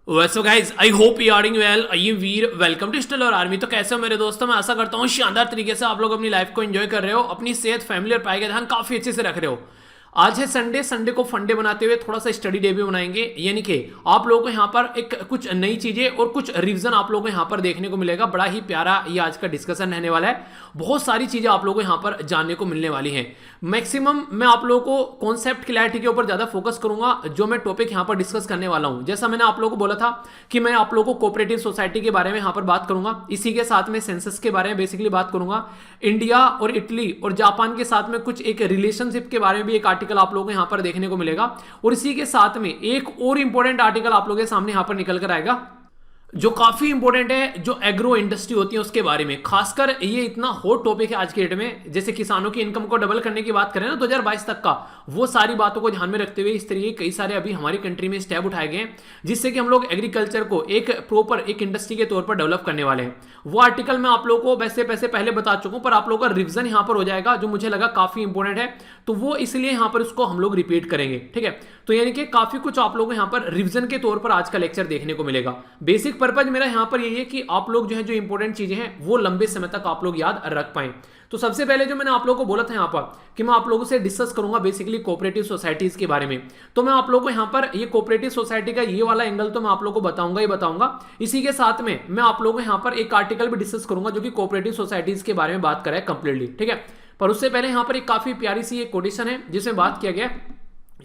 वैसे guys I hope you are doing well. I am Veer, welcome to Stellar Army. तो कैसे हो मेरे दोस्तों? मैं आशा करता हूँ शानदार तरीके से आप लोग अपनी लाइफ को एंजॉय कर रहे हो, अपनी सेहत, फैमिली और पढ़ाई का ध्यान काफी अच्छे से रख रहे हो। आज है संडे। संडे को फंडे बनाते हुए थोड़ा सा स्टडी डे भी बनाएंगे, यानी कि आप लोगों को यहाँ पर एक कुछ नई चीजें और कुछ रिवीजन आप लोगों को यहाँ पर देखने को मिलेगा। बड़ा ही प्यारा ये आज का डिस्कशन रहने वाला है। बहुत सारी चीजें आप लोगों को यहाँ पर जानने को मिलने वाली हैं। मैक्सिमम मैं आप लोगों को कॉन्सेप्ट क्लैरिटी के ऊपर ज्यादा फोकस करूंगा जो मैं टॉपिक यहाँ पर डिस्कस करने वाला हूँ। जैसा मैंने आप लोगों को बोला था कि मैं आप लोगों को कोऑपरेटिव सोसाइटी के बारे में यहाँ पर बात करूंगा, इसी के साथ में सेंसस के बारे में बेसिकली बात करूंगा। इंडिया और इटली और जापान के साथ में कुछ एक रिलेशनशिप के बारे में भी एक आर्टिकल आप लोगों को यहाँ पर देखने को मिलेगा, और इसी के साथ में एक और इंपॉर्टेंट आर्टिकल आप लोगों के सामने यहाँ पर निकल कर आएगा जो काफी इंपॉर्टेंट है, जो एग्रो इंडस्ट्री होती है उसके बारे में। खासकर ये इतना हॉट टॉपिक है आज के डेट में। जैसे किसानों की इनकम को डबल करने की बात करें ना 2022 तक का, वो सारी बातों को ध्यान में रखते हुए इस तरीके कई सारे अभी हमारी कंट्री में स्टेप उठाए गए हैं जिससे कि हम लोग एग्रीकल्चर को एक प्रॉपर एक इंडस्ट्री के तौर पर डेवलप करने वाले हैं। वो आर्टिकल मैं आप लोगों को वैसे पहले बता चुका हूं, पर आप लोगों का रिविजन यहां पर हो जाएगा जो मुझे लगा काफी इंपॉर्टेंट है, तो वो इसलिए यहां पर उसको हम लोग रिपीट करेंगे। ठीक है, तो यानी कि काफी कुछ आप लोगों को यहां पर रिविजन के तौर पर आज का लेक्चर देखने को मिलेगा। बेसिक पर्पज मेरा यहां पर यही है कि आप लोग जो है जो इंपॉर्टेंट चीजें हैं वो लंबे समय तक आप लोग याद रख पाएं। तो सबसे पहले जो मैंने आप लोगों को बोला था यहां पर कि मैं आप लोगों से डिस्कस करूंगा बेसिकली कोऑपरेटिव सोसाइटीज के बारे में, तो मैं आप लोगों को यहां पर ये कोऑपरेटिव सोसाइटी का ये वाला एंगल तो मैं आप लोगों को बताऊंगा ही बताऊंगा। इसी के साथ में मैं आप लोगों को यहां पर एक आर्टिकल भी डिस्कस करूंगा जो कि कोऑपरेटिव सोसाइटीज के बारे में बात करे कंप्लीटली। ठीक है, पर उससे पहले यहां पर एक काफी प्यारी सी एक कोटेशन है जिसमें बात किया गया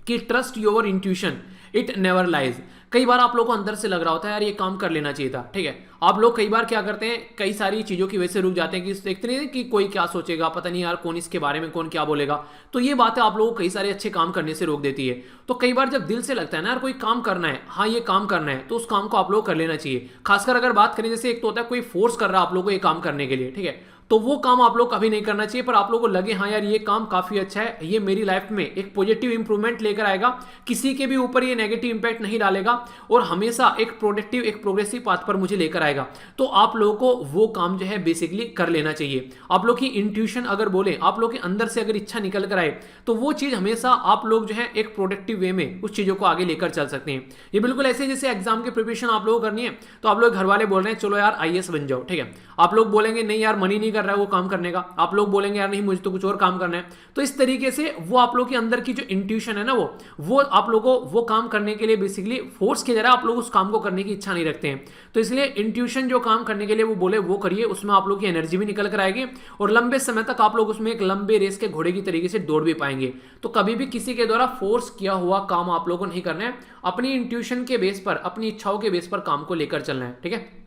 कि trust your intuition, it never lies. कई बार आप लोगों को अंदर से लग रहा होता है यार ये काम कर लेना चाहिए था। ठीक है, आप लोग कई बार क्या करते हैं, कई सारी चीजों की वजह से रुक जाते हैं कि देखते नहीं कि कोई क्या सोचेगा, पता नहीं यार कौन इसके बारे में कौन क्या बोलेगा। तो ये बातें आप लोगों को कई सारे अच्छे काम करने से रोक देती है। तो कई बार जब दिल से लगता है ना यार कोई काम करना है, हाँ ये काम करना है, तो उस काम को आप लोग कर लेना चाहिए। खासकर अगर बात करें जैसे एक तो होता है कोई फोर्स कर रहा है आप लोगों को ये काम करने के लिए, ठीक है, तो वो काम आप लोग कभी नहीं करना चाहिए। पर आप लोगों को लगे हाँ यार ये काम काफी अच्छा है, ये मेरी लाइफ में एक पॉजिटिव इंप्रूवमेंट लेकर आएगा, किसी के भी ऊपर ये नेगेटिव इंपैक्ट नहीं डालेगा और हमेशा एक प्रोडक्टिव एक प्रोग्रेसिव पाथ पर मुझे लेकर आएगा, तो आप लोगों को वो काम जो है बेसिकली कर लेना चाहिए। आप लोग की इंट्यूशन अगर बोले, आप लोग के अंदर से अगर इच्छा निकल कर आए, तो वो चीज हमेशा आप लोग जो है एक प्रोडक्टिव वे में उस चीजों को आगे लेकर चल सकते हैं। ये बिल्कुल ऐसे जैसे एग्जाम की प्रिपरेशन आप लोगों को करनी है, तो आप लोग घर वाले बोल रहे हैं चलो यार आईएएस बन जाओ, ठीक है, आप लोग बोलेंगे नहीं यार मन ही नहीं कर रहा है वो काम करने का, आप लोग बोलेंगे यार नहीं मुझे तो कुछ और काम करना है। तो इस तरीके से वो आप लोग के अंदर की जो इंट्यूशन है ना वो आप लोगों को वो काम करने के लिए बेसिकली फोर्स किया जा रहा है, आप लोग उस काम को करने की इच्छा नहीं रखते हैं। तो इसलिए इंट्यूशन जो काम करने के लिए वो बोले वो करिए, उसमें आप लोग की एनर्जी भी निकल कर आएगी और लंबे समय तक आप लोग उसमें एक लंबे रेस के घोड़े की तरीके से दौड़ भी पाएंगे। तो कभी भी किसी के द्वारा फोर्स किया हुआ काम आप लोगों को नहीं करना है, अपनी इंट्यूशन के बेस पर, अपनी इच्छाओं के बेस पर काम को लेकर चलना है। ठीक है,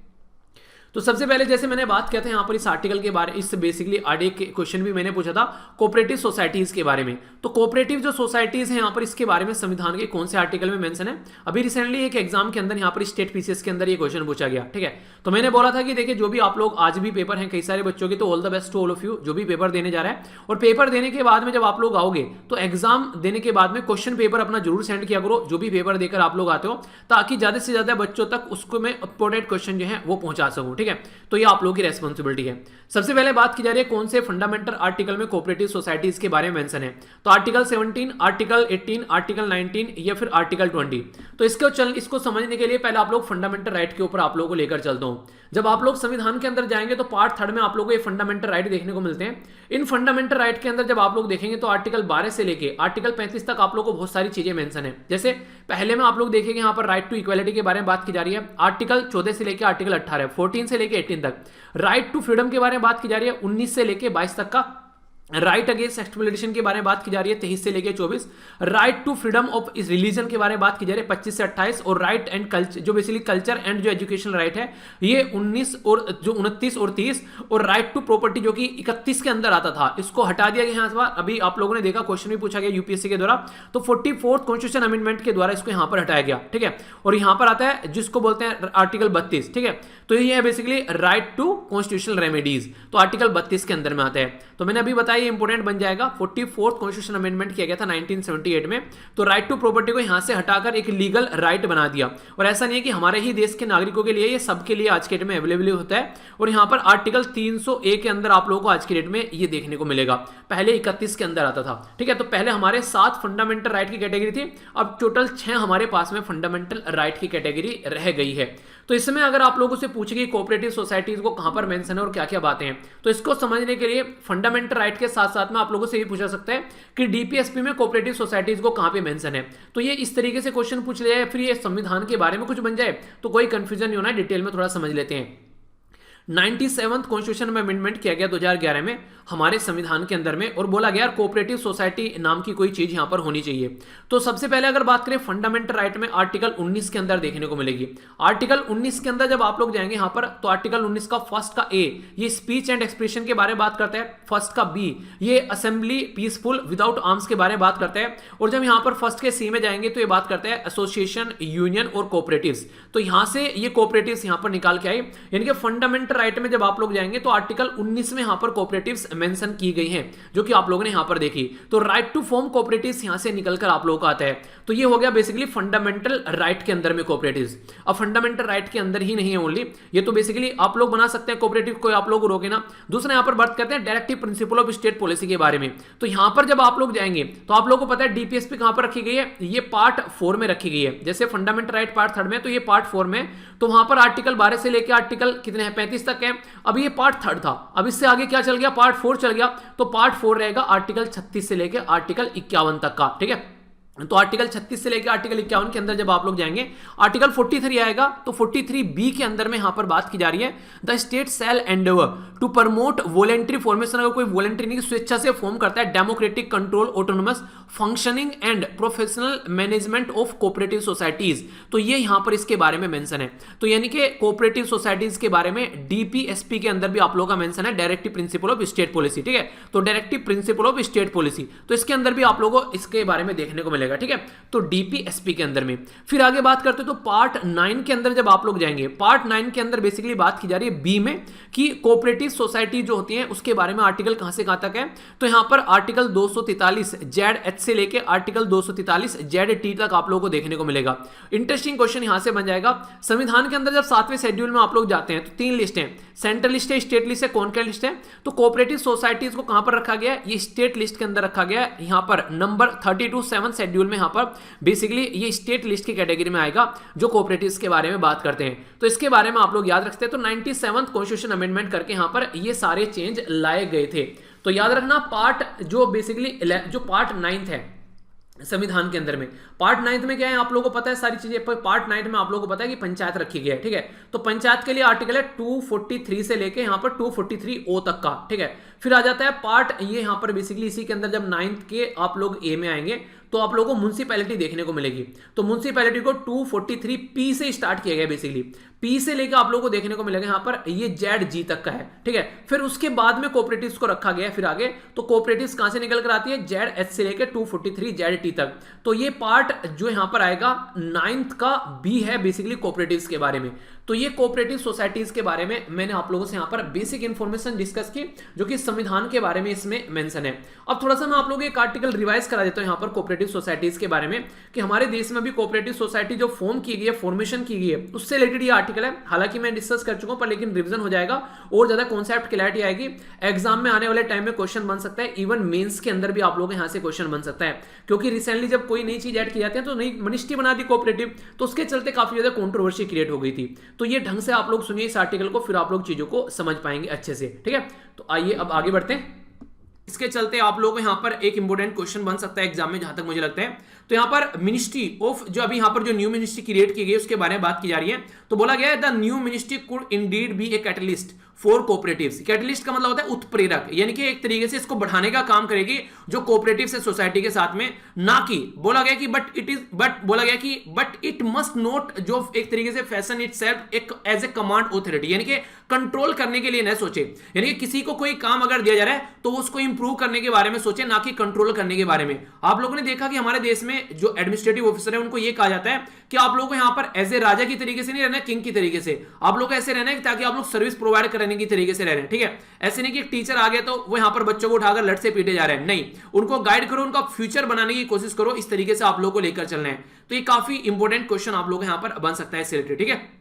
तो सबसे पहले जैसे मैंने बात किया था यहाँ पर इस आर्टिकल के बारे, इस बेसिकली आगे के क्वेश्चन भी मैंने पूछा था कोऑपरेटिव सोसाइटीज के बारे में। तो कोऑपरेटिव जो सोसाइटीज हैं यहाँ पर इसके बारे में संविधान के कौन से आर्टिकल में मेंशन है? अभी रिसेंटली एक एग्जाम के अंदर यहाँ पर स्टेट पीसीएस के अंदर ये क्वेश्चन पूछा गया। ठीक है, तो मैंने बोला था कि देखिए जो भी आप लोग आज भी पेपर हैं कई सारे बच्चों के, तो all the best to all of you जो भी पेपर देने जा रहा है। और पेपर देने के बाद में जब आप लोग आओगे तो एग्जाम देने के बाद में क्वेश्चन पेपर अपना जरूर सेंड किया करो जो भी पेपर देकर आप लोग आते हो, ताकि ज्यादा से ज्यादा बच्चों तक उसको मैं इंपॉर्टेंट क्वेश्चन जो है वो पहुंचा सकूं। ठीक है, तो ये आप लोगों की रेस्पॉन्सिबिलिटी है। सबसे पहले बात की जा रही है कौन से फंडामेंटल आर्टिकल में कोऑपरेटिव सोसाइटीज के बारे में मेंशन है, तो आर्टिकल 17, आर्टिकल 18, आर्टिकल 19 या फिर आर्टिकल 20। तो इसको समझने के लिए पहले आप लोग फंडामेंटल राइट के ऊपर आप लोगों को लेकर चलता हूं। जब आप लोग संविधान के अंदर जाएंगे तो पार्ट 3 में आप लोगों को ये फंडामेंटल राइट देखने को मिलते हैं। इन फंडामेंटल राइट के अंदर जब आप लोग देखेंगे तो आर्टिकल 12 से लेके आर्टिकल 35 तक आप लोग को बहुत सारी चीजें मेंशन है। जैसे पहले में आप लोग देखेंगे यहाँ पर राइट टू इक्वालिटी के बारे में बात की जा रही है, आर्टिकल 14 से लेकर आर्टिकल 18, 14 से लेकर 18 तक। राइट टू फ्रीडम के बारे में बात की जा रही है 19 से लेकर 22 तक का। राइट अगेंस्ट एक्सप्लॉयटेशन के बारे में बात की जा रही है 23 से लेकर 24। राइट टू फ्रीडम ऑफ इस रिलीजन के बारे में बात की जा रही है 25 से 28। और राइट एंड कल्चर जो बेसिकली कल्चर एंड जो एजुकेशनल राइट है ये 19 और जो 29 और 30। और राइट टू प्रॉपर्टी जो कि 31 के अंदर आता था इसको हटा दिया गया यहाँ पर। अभी आप लोगों ने देखा क्वेश्चन भी पूछा गया यूपीएससी के द्वारा, तो 44th कॉन्स्टिट्यूशन अमेंडमेंट के द्वारा इसको यहाँ पर हटाया गया। ठीक है, और यहाँ पर आता है जिसको बोलते हैं आर्टिकल 32। ठीक है, तो ये है basically right to constitutional remedies, तो आर्टिकल 32 के अंदर में आता है। तो मैंने अभी बताया ये इंपोर्टेंट बन जाएगा। 44th कॉन्स्टिट्यूशन अमेंडमेंट किया गया था 1978 में, तो राइट टू प्रॉपर्टी को यहां से हटाकर एक लीगल राइट बना दिया। और ऐसा नहीं है कि हमारे ही देश के नागरिकों के लिए, ये सबके लिए आज के डेट में अवेलेबल होता है। और यहां पर आर्टिकल 300A के अंदर आप लोगों को आज के डेट में ये देखने को मिलेगा, पहले 31 के अंदर आता था, ठीक है। तो पहले हमारे 7 फंडामेंटल राइट की कैटेगरी थी, अब टोटल 6 हमारे पास में फंडामेंटल राइट की कैटेगरी रह गई है। तो इसमें अगर आप लोगों से पूछे कि कोऑपरेटिव सोसाइटीज को कहां पर मेंशन है और क्या क्या बातें हैं, तो इसको समझने के लिए फंडामेंटल राइट के साथ साथ में आप लोगों से ये पूछा सकता है कि डीपीएसपी में कोऑपरेटिव सोसाइटीज को कहां पे मेंशन है। तो ये इस तरीके से क्वेश्चन पूछ लिया है, फिर ये संविधान के बारे में कुछ बन जाए तो कोई कंफ्यूजन नहीं होना है। डिटेल में थोड़ा समझ लेते हैं। 97th कॉन्स्टिट्यूशन में अमेंडमेंट किया गया 2011 में हमारे संविधान के अंदर में, और बोला गया कोऑपरेटिव सोसाइटी नाम की कोई चीज यहां पर होनी चाहिए। तो सबसे पहले अगर बात करें फंडामेंटल राइट में, आर्टिकल 19 के अंदर देखने को मिलेगी। आर्टिकल 19 के अंदर जब आप लोग जाएंगे यहां पर, तो आर्टिकल 19 का फर्स्ट का ए ये स्पीच एंड एक्सप्रेशन के बारे में बात करता है, फर्स्ट का बी ये असेंबली पीसफुल विदाउट आर्म्स के बारे में बात करता है, और जब यहां पर फर्स्ट के सी में जाएंगे तो ये बात करता है एसोसिएशन, यूनियन और कोऑपरेटिव्स। तो यहां से ये कोऑपरेटिव्स यहां पर निकाल के आई, यानी कि फंडामेंटल राइट में जब आप लोग जाएंगे तो आर्टिकल 19 में यहां पर कोऑपरेटिव्स मेंशन की गई हैं, जो कि आप लोगों ने यहां पर देखी। तो राइट टू फॉर्म कोऑपरेटिव्स यहां से निकलकर आप लोगों को आता है। तो ये हो गया बेसिकली फंडामेंटल राइट के अंदर में कोऑपरेटिव्स। अब फंडामेंटल राइट के अंदर ही नहीं है ओनली, ये तो बेसिकली आप लोग बना सकते हैं कोऑपरेटिव, कोई आप लोग रोके ना। दूसरा यहां पर बात करते हैं directive principle of state policy के बारे में। तो यहां पर जब आप लोग जाएंगे तो आप लोगों को पता है डीपीएसपी कहां पर रखी गई है, ये पार्ट 4 में रखी गई है। जैसे फंडामेंटल राइट पार्ट 3 में, तो ये पार्ट 4 में, तो वहां पर आर्टिकल 12 से लेकर आर्टिकल कितने हैं 35 तक है। अब ये पार्ट 3 था, अब इससे आगे क्या चल गया, पार्ट 4 चल गया। तो पार्ट 4 रहेगा आर्टिकल 36 से लेकर आर्टिकल 51 तक का, ठीक है। तो आर्टिकल 36 से लेकर आर्टिकल 51 के अंदर जब आप लोग जाएंगे, आर्टिकल 43 आएगा, तो 43B के अंदर में यहां पर बात की जा रही है the state shall endeavour to promote voluntary formation. अगर कोई वॉलेंट्री नहीं, स्वेच्छा से फॉर्म करता है, democratic control autonomous functioning and professional management of cooperative societies. तो ये यहां पर इसके बारे में मेंशन है। तो यानी कि कोऑपरेटिव सोसाइटीज के बारे में डीपीएसपी के अंदर भी आप लोगों का मेंशन है, directive principle of state policy, ठीक है। तो directive principle of state policy, तो इसके अंदर भी आप लोगों को इसके बारे में देखने को मिलेगा, ठीक है। तो डीपीएसपी के अंदर में फिर आगे बात करते हैं, तो पार्ट 9 के अंदर जब आप लोग जाएंगे, पार्ट 9 के अंदर बेसिकली बात की जा रही है बी में कि कोऑपरेटिव सोसाइटी जो होती है उसके बारे में आर्टिकल कहां से कहां तक है। तो यहां पर आर्टिकल 243 ZH से लेके आर्टिकल 243 ZT तक आप लोगों को देखने को मिलेगा। इंटरेस्टिंग क्वेश्चन यहां से बन जाएगा, संविधान के अंदर जब 7वें शेड्यूल में आप लोग जाते हैं तो 3 लिस्ट है, सेंट्रल लिस्ट है, स्टेट लिस्ट है, कॉन्करेंट लिस्ट है। तो कोऑपरेटिव सोसाइटीज को कहां पर रखा गया है, ये स्टेट लिस्ट के अंदर रखा गया है। यहां पर नंबर 32 7 शेड्यूल में यहां पर बेसिकली ये स्टेट लिस्ट की कैटेगरी में आएगा जो कोऑपरेटिव्स के बारे में बात करते हैं। तो इसके बारे में आप लोग याद रखते हैं। तो 97th कॉन्स्टिट्यूशन अमेंडमेंट करके यहां पर ये सारे चेंज लाए गए थे। तो याद रखना पार्ट जो बेसिकली जो पार्ट 9 है संविधान के अंदर में, पार्ट 9 में क्या है आप लोगों को पता है सारी चीजें। पार्ट 9 में आप लोगों को पता है कि पंचायत रखी गई है, ठीक है। तो पंचायत के लिए आर्टिकल है 243 से लेके यहां पर 243O तक का, ठीक है। फिर आ जाता है पार्ट ये यहां पर बेसिकली इसी के अंदर जब 9th के आप लोग ए में आएंगे तो आप लोगों को म्युनिसिपैलिटी देखने को मिलेगी। तो म्युनिसिपैलिटी को 243P से स्टार्ट किया गया, बेसिकली P से लेकर आप लोगों को देखने को मिलेगा यहां पर ये ZG तक का है, ठीक है। फिर उसके बाद में कोऑपरेटिव्स को रखा गया फिर आगे, तो कोऑपरेटिव्स कहां से निकल कर आती है, ZH से लेकर 243 ZT तक। तो ये पार्ट जो यहां पर आएगा 9th का B है बेसिकली कोऑपरेटिव्स के बारे में। तो ये कोऑपरेटिव सोसाइटीज के बारे में मैंने आप लोगों से यहां पर बेसिक इंफॉर्मेशन डिस्कस की, जो कि संविधान के बारे में इसमें मेंशन है। अब थोड़ा सा मैं आप लोगों को एक आर्टिकल रिवाइज करा देता हूं यहां पर कोऑपरेटिव सोसाइटीज के बारे में, कि हमारे देश में भी कोऑपरेटिव सोसाइटी जो फॉर्म की गई है, फॉर्मेशन की गई है, उससे रिलेटेड ये आर्टिकल है। हालांकि मैं डिस्कस कर चुका हूं, पर लेकिन रिविजन हो जाएगा और ज्यादा कॉन्सेप्ट क्लैरिटी आएगी। एग्जाम में आने वाले टाइम में क्वेश्चन बन सकता है, इवन मेंस के अंदर भी आप लोगों के यहां से क्वेश्चन बन सकता है, क्योंकि रिसेंटली जब कोई नई चीज ऐड की जाती है तो नई मिनिस्ट्री बना दी कोऑपरेटिव, तो उसके चलते काफी ज्यादा कंट्रोवर्सी क्रिएट हो गई थी। तो ये ढंग से आप लोग सुनिए इस आर्टिकल को, फिर आप लोग चीजों को समझ पाएंगे अच्छे से, ठीक है। तो आइए अब आगे बढ़ते हैं। इसके चलते आप लोगों को यहां पर एक इंपॉर्टेंट क्वेश्चन बन सकता है एग्जाम में, जहां तक मुझे लगता है। तो यहां पर मिनिस्ट्री ऑफ जो अभी यहां पर जो न्यू मिनिस्ट्री क्रिएट की गई उसके बारे में बात की जा रही है। तो बोला गया है the new ministry could indeed be a catalyst for cooperatives. Catalyst का मतलब होता है उत्प्रेरक, यानी कि एक तरीके से इसको बढ़ाने का काम करेगी जो कोऑपरेटिव से सोसाइटी के साथ में, ना कि बोला गया कि बट इट मस्ट नॉट जो एक तरीके से फैशन इटसेल्फ एक एज ए कमांड ऑथोरिटी, यानी कि कंट्रोल करने के लिए न सोचे। यानी कि किसी को कोई काम अगर दिया जा रहा है तो उसको इंप्रूव करने के बारे में सोचे, ना कि कंट्रोल करने के बारे में। आप लोगों ने देखा कि हमारे देश में में जो एडमिनिस्ट्रेटिव ऑफिसर है उनको ये कहा जाता है कि आप लोगों को यहाँ पर एज ए राजा की तरीके से नहीं रहना है, किंग की तरीके से आप लोग को ऐसे रहना है ताकि आप लोग सर्विस प्रोवाइड करने की तरीके से रह रहे हैं, ठीक है। ऐसे नहीं कि एक टीचर आ गया तो वो यहाँ पर बच्चों को उठाकर लट से पीटे जा रहे हैं, नहीं, उनको गाइड करो, उनका फ्यूचर बनाने की कोशिश करो, इस तरीके से आप लोग को लेकर चलना है। तो ये काफी इंपॉर्टेंट क्वेश्चन आप लोग यहाँ पर बन सकता है इससे रिलेटेड, ठीक है।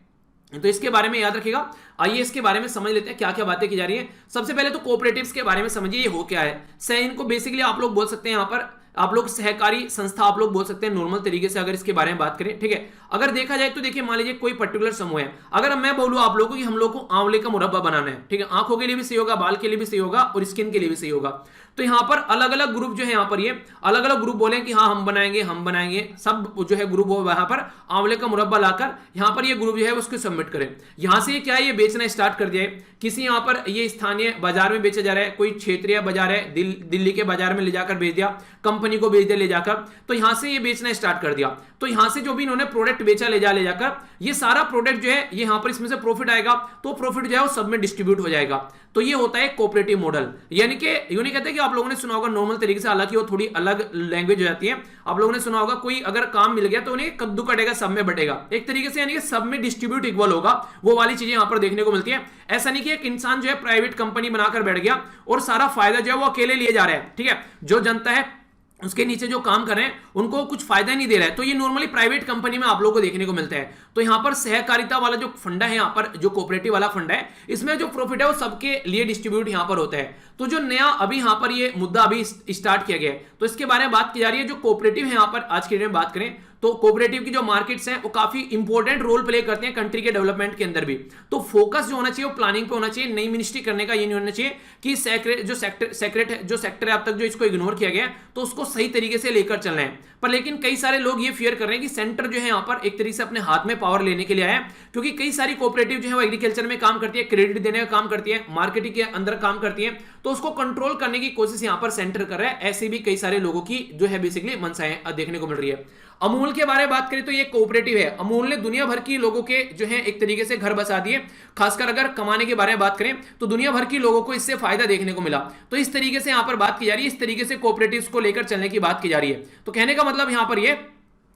तो इसके बारे में याद रखिएगा। आइए इसके बारे में समझ लेते हैं क्या क्या बातें की जा रही है। सबसे पहले तो कोऑपरेटिव्स के बारे में समझिए, ये हो क्या है। इनको बेसिकली आप लोग बोल सकते हैं, यहाँ पर आप लोग सहकारी संस्था आप लोग बोल सकते हैं नॉर्मल तरीके से, अगर इसके बारे में बात करें, ठीक है। अगर देखा जाए तो देखिए, मान लीजिए कोई पर्टिकुलर समूह है, अगर मैं बोलूं आप लोगों को कि हम लोग को आंवले का मुरब्बा बनाना है, ठीक है, आंखों के लिए भी सही होगा, बाल के लिए भी सही होगा और स्किन के लिए भी सही होगा, तो यहाँ पर अलग अलग ग्रुप जो है, यहाँ पर ये अलग अलग ग्रुप बोले कि हाँ हम बनाएंगे, सब जो है ग्रुप वहां पर आंवले का मुरब्बा लाकर यहाँ पर ये ग्रुप जो है उसको सबमिट करें। यहाँ से क्या है, ये बेचना स्टार्ट कर दिया है। किसी यहाँ पर ये स्थानीय बाजार में बेचा जा रहा है, कोई क्षेत्रीय बाजार है, दिल्ली के बाजार में ले जाकर बेच दिया, कंपनी को बेच दिया ले जाकर, तो यहां से ये बेचना स्टार्ट कर दिया। तो यहां से जो भी इन्होंने प्रोडक्ट बेचा ले जाकर, ये सारा प्रोडक्ट जो है ये यहां पर इसमें से प्रॉफिट आएगा, तो प्रॉफिट जो है वो सब में डिस्ट्रीब्यूट हो जाएगा। तो ये होता है कोऑपरेटिव मॉडल। यानी कि यूं नहीं कहते कि आप लोगों ने सुना होगा नॉर्मल तरीके से, हालांकि वो थोड़ी अलग लैंग्वेज हो जाती है। आप लोगों ने सुना होगा कोई अगर काम मिल गया तो उन्हें कद्दू कटेगा सब में बटेगा, एक तरीके से, यानी कि सब में डिस्ट्रीब्यूट इक्वल होगा, वो वाली चीजें यहां पर देखने को मिलती है। ऐसा नहीं कि एक इंसान जो है प्राइवेट कंपनी बनाकर बैठ गया और सारा फायदा जो है वो अकेले लिए जा रहा है, ठीक है। जो जनता है उसके नीचे जो काम कर रहे हैं उनको कुछ फायदा नहीं दे रहा है, तो ये नॉर्मली प्राइवेट कंपनी में आप लोगों को देखने को मिलता है। तो यहां पर सहकारिता वाला जो फंडा है, यहां पर जो कोऑपरेटिव वाला फंड है, इसमें जो प्रॉफिट है वो सबके लिए डिस्ट्रीब्यूट यहां पर होता है। तो जो नया अभी यहां पर ये मुद्दा अभी स्टार्ट किया गया है, तो इसके बारे में बात की जा रही है। जो कोऑपरेटिव है यहां पर आज की डेट में बात करें तो कोऑपरेटिव की जो मार्केट्स हैं वो काफी इंपॉर्टेंट रोल प्ले करते हैं कंट्री के डेवलपमेंट के अंदर भी। तो फोकस जो होना चाहिए वो प्लानिंग पे होना चाहिए, नई मिनिस्ट्री करने का ये नहीं होना चाहिए कि जो सेक्टर है अब तक जो इसको इग्नोर किया गया तो उसको सही तरीके से लेकर चलना है। पर लेकिन कई सारे लोग ये फियर कर रहे हैं कि सेंटर जो है यहाँ पर एक तरीके से अपने हाथ में पावर लेने के लिए आया है, क्योंकि कई सारी कोऑपरेटिव जो है वो एग्रीकल्चर में काम करती है, क्रेडिट देने का काम करती है, मार्केटिंग के अंदर काम करती है, तो उसको कंट्रोल करने की कोशिश यहाँ पर सेंटर कर रहा है। ऐसे भी कई सारे लोगों की जो है बेसिकली मंशाएं देखने को मिल रही है। अमूल के बारे में बात करें तो ये कोऑपरेटिव है। अमूल ने दुनिया भर की लोगों के जो है एक तरीके से घर बसा दिए। खासकर अगर कमाने के बारे में बात करें तो दुनिया भर की लोगों को इससे फायदा देखने को मिला। तो इस तरीके से यहां पर बात की जा रही है, इस तरीके से कोऑपरेटिव्स को लेकर चलने की बात की जा रही है। तो कहने का मतलब यहां पर ये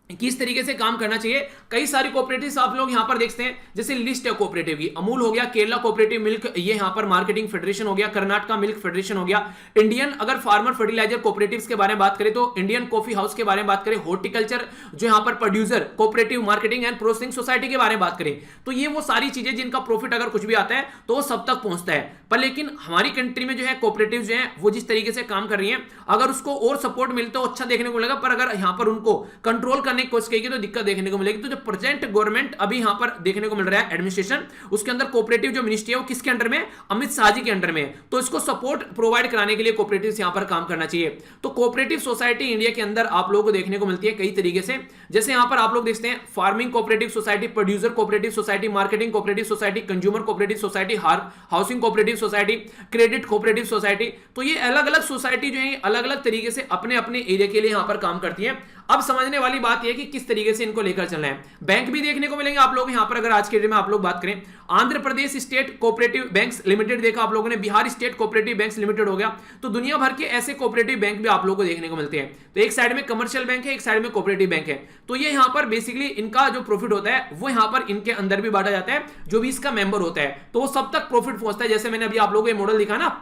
किस तरीके से काम करना चाहिए। कई सारी कोऑपरेटिव्स आप लोग यहां पर देखते हैं, जैसे लिस्ट है कोऑपरेटिव की, अमूल हो गया, केरला कोऑपरेटिव मिल्क ये यहां पर मार्केटिंग फेडरेशन हो गया, कर्नाटका मिल्क फेडरेशन हो गया, इंडियन अगर फार्मर फर्टिलाइजर कोऑपरेटिव्स के बारे में बात करें तो इंडियन कॉफी हाउस के बारे में बात करें, हॉर्टिकल्चर जो यहां पर producer cooperative marketing and processing society के बारे में बात करें, तो ये वो सारी चीजें जिनका प्रॉफिट अगर कुछ भी आता है तो वो सब तक पहुंचता है। पर लेकिन हमारी कंट्री में जो है कोऑपरेटिव जो है वो जिस तरीके से काम कर रही है, अगर उसको और सपोर्ट मिलता हो अच्छा देखने को मिलेगा, पर अगर यहां पर उनको कंट्रोल करने की कोशिश करेगी तो दिक्कत देखने को मिलेगी। तो जो प्रेजेंट गवर्नमेंट अभी यहां पर देखने को मिल रहा है एडमिनिस्ट्रेशन, उसके अंदर कोऑपरेटिव जो मिनिस्ट्री है वो किसके अंडर में, अमित शाह जी के अंडर में। तो इसको सपोर्ट प्रोवाइड कराने के लिए कोऑपरेटिव यहां पर काम करना चाहिए। तो कोऑपरेटिव सोसाइटी इंडिया के अंदर आप लोगों को देखने को मिलती है कई तरीके से, जैसे यहां पर आप लोग देखते हैं farming cooperative society, producer cooperative society, marketing cooperative society, consumer cooperative society, housing cooperative society, credit cooperative society. तो ये अलग अलग सोसाइटी जो है अलग अलग तरीके से अपने अपने एरिया के लिए यहां पर काम करती है। अब समझने वाली बात यह कि किस तरीके से इनको लेकर चलना है। बैंक भी देखने को मिलेंगे आप लोग यहां पर, अगर आज के डेट में आप लोग बात करें, Andhra Pradesh state cooperative banks limited देखा आप लोगों ने, Bihar state cooperative banks limited हो गया। तो दुनिया भर के ऐसे कोऑपरेटिव बैंक भी आप लोगों को देखने को मिलते हैं। तो एक साइड में कमर्शियल बैंक है, एक साइड में कोऑपरेटिव बैंक है। तो ये यहां पर बेसिकली इनका जो प्रॉफिट होता है वो यहां पर इनके अंदर भी बांटा जाता है, जो भी इसका मेंबर होता है तो वो सब तक प्रॉफिट पहुंचता है। जैसे मैंने अभी आप लोगों को ये मॉडल दिखा ना,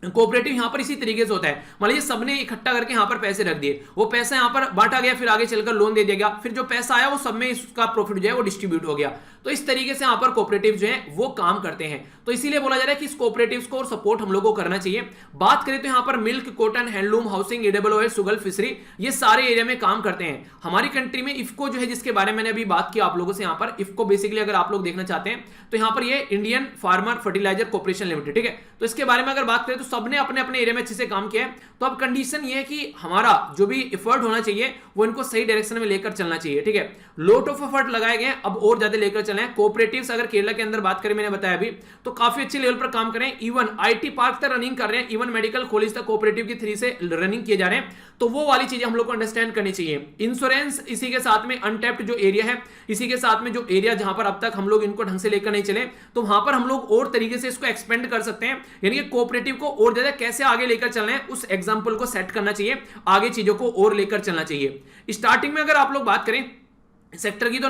कोऑपरेटिव यहां पर इसी तरीके से होता है। मान लीजिए सबने इकट्ठा करके यहां पर पैसे रख दिए, वो पैसा यहां पर बांटा गया, फिर आगे चलकर लोन दे दिया गया, फिर जो पैसा आया वो सब में इसका प्रॉफिट जो है वो डिस्ट्रीब्यूट हो गया। तो इस तरीके से यहां पर कोऑपरेटिव जो है वो काम करते हैं। तो इसीलिए बोला जा रहा है कि इस कोऑपरेटिव्स को और सपोर्ट हम लोगों को करना चाहिए। बात करें तो यहां पर milk, cotton, handloom, housing, edible oil, sugar, fishery, ये सारे एरिया में काम करते हैं। हमारी कंट्री में इफको जो है, जिसके बारे में मैंने अभी बात की आप लोगों से, यहां पर इफको बेसिकली अगर आप लोग देखना चाहते हैं तो यहां पर ये Indian Farmer Fertiliser Corporation Limited, ठीक है। तो इसके बारे में अगर बात करें तो सबने अपने अपने एरिया में अच्छे से काम किया है। तो अब कंडीशन ये है कि हमारा जो भी एफर्ट होना चाहिए वो इनको सही डायरेक्शन में लेकर चलना चाहिए, ठीक है। लॉट ऑफ एफर्ट लगाए गए, अब और ज्यादा लेकर चलना है। कोऑपरेटिव्स अगर केरला के अंदर बात करें, मैंने बताया अभी, तो काफी अच्छे लेवल पर काम कर रहे हैं। इवन आईटी पार्क तक रनिंग कर रहे हैं, इवन मेडिकल कॉलेज तक कोऑपरेटिव की थ्री से रनिंग किए जा रहे हैं। तो वो वाली चीजें हम लोग को अंडरस्टैंड करनी चाहिए। इंश्योरेंस इसी के साथ में, अनटैप्ड जो एरिया है, इसी के साथ में जो एरिया जहां पर अब तक हम लोग इनको ढंग से लेकर नहीं चले, तो वहां पर हम लोग और तरीके से इसको एक्सपेंड कर सकते हैं, यानी कि कोऑपरेटिव को और ज्यादा कैसे आगे लेकर चलना है उस एग्जाम्पल को सेट करना चाहिए, आगे चीजों को और लेकर चलना चाहिए। स्टार्टिंग में अगर आप लोग बात करें सेक्टर की तो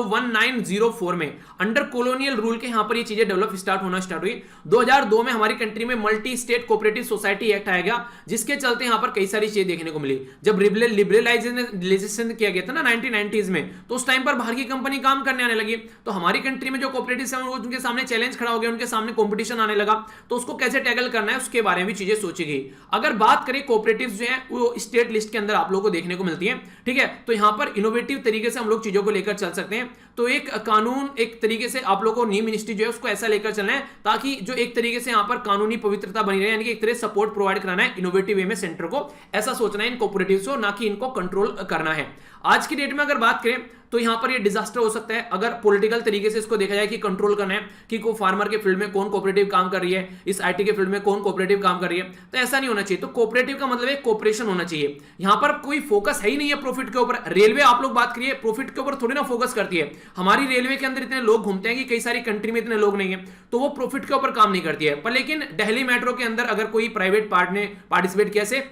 1904 में अंडर कॉलोनियल रूल के यहां पर ये चीजें डेवलप होना स्टार्ट हुई। 2002 में हमारी कंट्री में multi state cooperative society act आया गया, जिसके चलते यहां पर कई सारी चीजें देखने को मिली। जब लिबरलाइजेशन किया गया था ना 1990s में, तो उस टाइम पर बाहर की कंपनी काम करने आने लगी, तो हमारी कंट्री में जो कोऑपरेटिव है उनके सामने चैलेंज खड़ा हो गया, उनके सामने कॉम्पिटिशन आने लगा, तो उसको कैसे टैकल करना है उसके बारे में भी चीजें सोची गई। अगर बात करें कोऑपरेटिव जो है वो स्टेट लिस्ट के अंदर आप लोगों को देखने को मिलती है, ठीक है। तो यहां पर इनोवेटिव तरीके से हम लोग चीजों को लेकर चल सकते हैं। तो एक कानून एक तरीके से आप लोगों को न्यू मिनिस्ट्री जो है उसको ऐसा लेकर चलना है ताकि जो एक तरीके से यहां पर कानूनी पवित्रता बनी रहे, यानी कि एक तरह सपोर्ट प्रोवाइड कराना है इनोवेटिव वे में सेंटर को, ऐसा सोचना है इन कोऑपरेटिव्स को, ना कि इनको कंट्रोल करना है। आज की डेट में अगर बात करें तो यहां पर ये डिजास्टर हो सकता है अगर पॉलिटिकल तरीके से इसको देखा जाए कि कंट्रोल करना है कि को फार्मर के फील्ड में कौन कोऑपरेटिव काम कर रही है, इस आईटी के फील्ड में कौन कोऑपरेटिव काम कर रही है, तो ऐसा नहीं होना चाहिए। तो कोऑपरेटिव का मतलब है कोऑपरेशन होना चाहिए। यहां पर कोई फोकस है ही नहीं है प्रॉफिट के ऊपर। रेलवे आप लोग बात करिए प्रॉफिट के ऊपर थोड़ी ना फोकस करती है। हमारी रेलवे के अंदर इतने लोग घूमते हैं कि कई सारी कंट्री में इतने लोग नहीं है, तो वो प्रॉफिट के ऊपर काम नहीं करती है। पर लेकिन दिल्ली मेट्रो के अंदर अगर कोई प्राइवेट पार्ट ने पार्टिसिपेट किया, से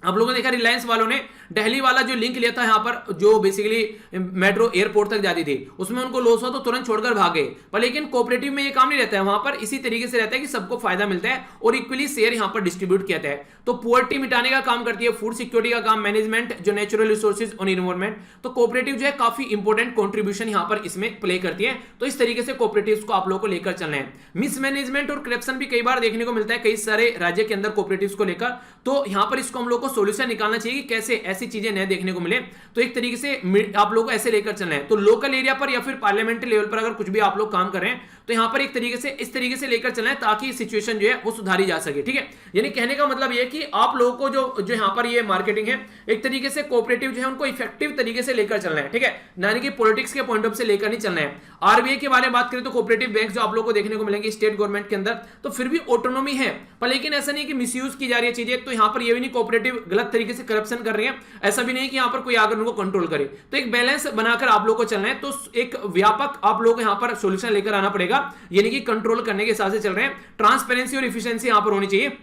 आप लोगों ने देखा रिलायंस वालों ने दिल्ली वाला जो लिंक लिया था यहां पर जो बेसिकली मेट्रो एयरपोर्ट तक जाती थी, उसमें उनको लॉस हुआ तो तुरंत छोड़कर भाग गए। पर लेकिन कोऑपरेटिव में ये काम नहीं रहता है, वहां पर इसी तरीके से रहता है कि सबको फायदा मिलता है और इक्वली शेयर यहां पर डिस्ट्रीब्यूट किया जाता है। तो पुअर्टी मिटाने का काम करती है, फूड सिक्योरिटी का काम, मैनेजमेंट जो नेचुरल रिसोर्सेज और इन्वायरमेंट, तो कोऑपरेटिव जो है काफी इंपॉर्टेंट कॉन्ट्रीब्यूशन यहां पर इसमें प्ले करती है। तो इस तरीके से कोऑपरेटिव्स को आप लोगों को लेकर चलना है। मिसमैनेजमेंट और करप्शन भी कई बार देखने को मिलता है कई सारे राज्य के अंदर कोऑपरेटिव्स को लेकर, तो यहां पर इसको हम लोग को सोल्यूशन निकालना चाहिए कि कैसे ऐसी चीजें नए देखने को मिले। तो एक तरीके से आप लोगों को ऐसे लेकर चलना है। तो लोकल एरिया पर या फिर पार्लियामेंटरी लेवल पर अगर कुछ भी आप लोग काम कर रहे हैं तो यहां पर एक तरीके से इस तरीके से लेकर चलना है ताकि सिचुएशन जो है वो सुधारी जा सके, ठीक है। यानी कहने का मतलब ये कि आप लोगों को जो यहां पर ये मार्केटिंग है एक तरीके से कोऑपरेटिव जो है उनको इफेक्टिव तरीके से लेकर चलना है, ठीक है, ना कि पॉलिटिक्स के पॉइंट ऑफ से लेकर नहीं चलना है। आरबीआई के बारे में बात करें तो कोऑपरेटिव बैंक जो आप लोगों को देखने को मिलेंगे स्टेट गवर्नमेंट के अंदर, तो फिर भी ऑटोनॉमी है, पर लेकिन ऐसा नहीं कि मिसयूज की जा रही है चीजें। तो यहां पर ये भी नहीं कोऑपरेटिव गलत तरीके से करप्शन कर रही है, ऐसा भी नहीं कि यहां पर कोई आकर उनको कंट्रोल करे। तो एक बैलेंस बनाकर आप लोगों को चलना है। तो एक व्यापक आप लोग यहां पर सॉल्यूशन लेकर आना पड़ेगा, यानी कि कंट्रोल करने के हिसाब से चल रहे हैं। ट्रांसपेरेंसी और एफिशिएंसी यहां पर होनी चाहिए,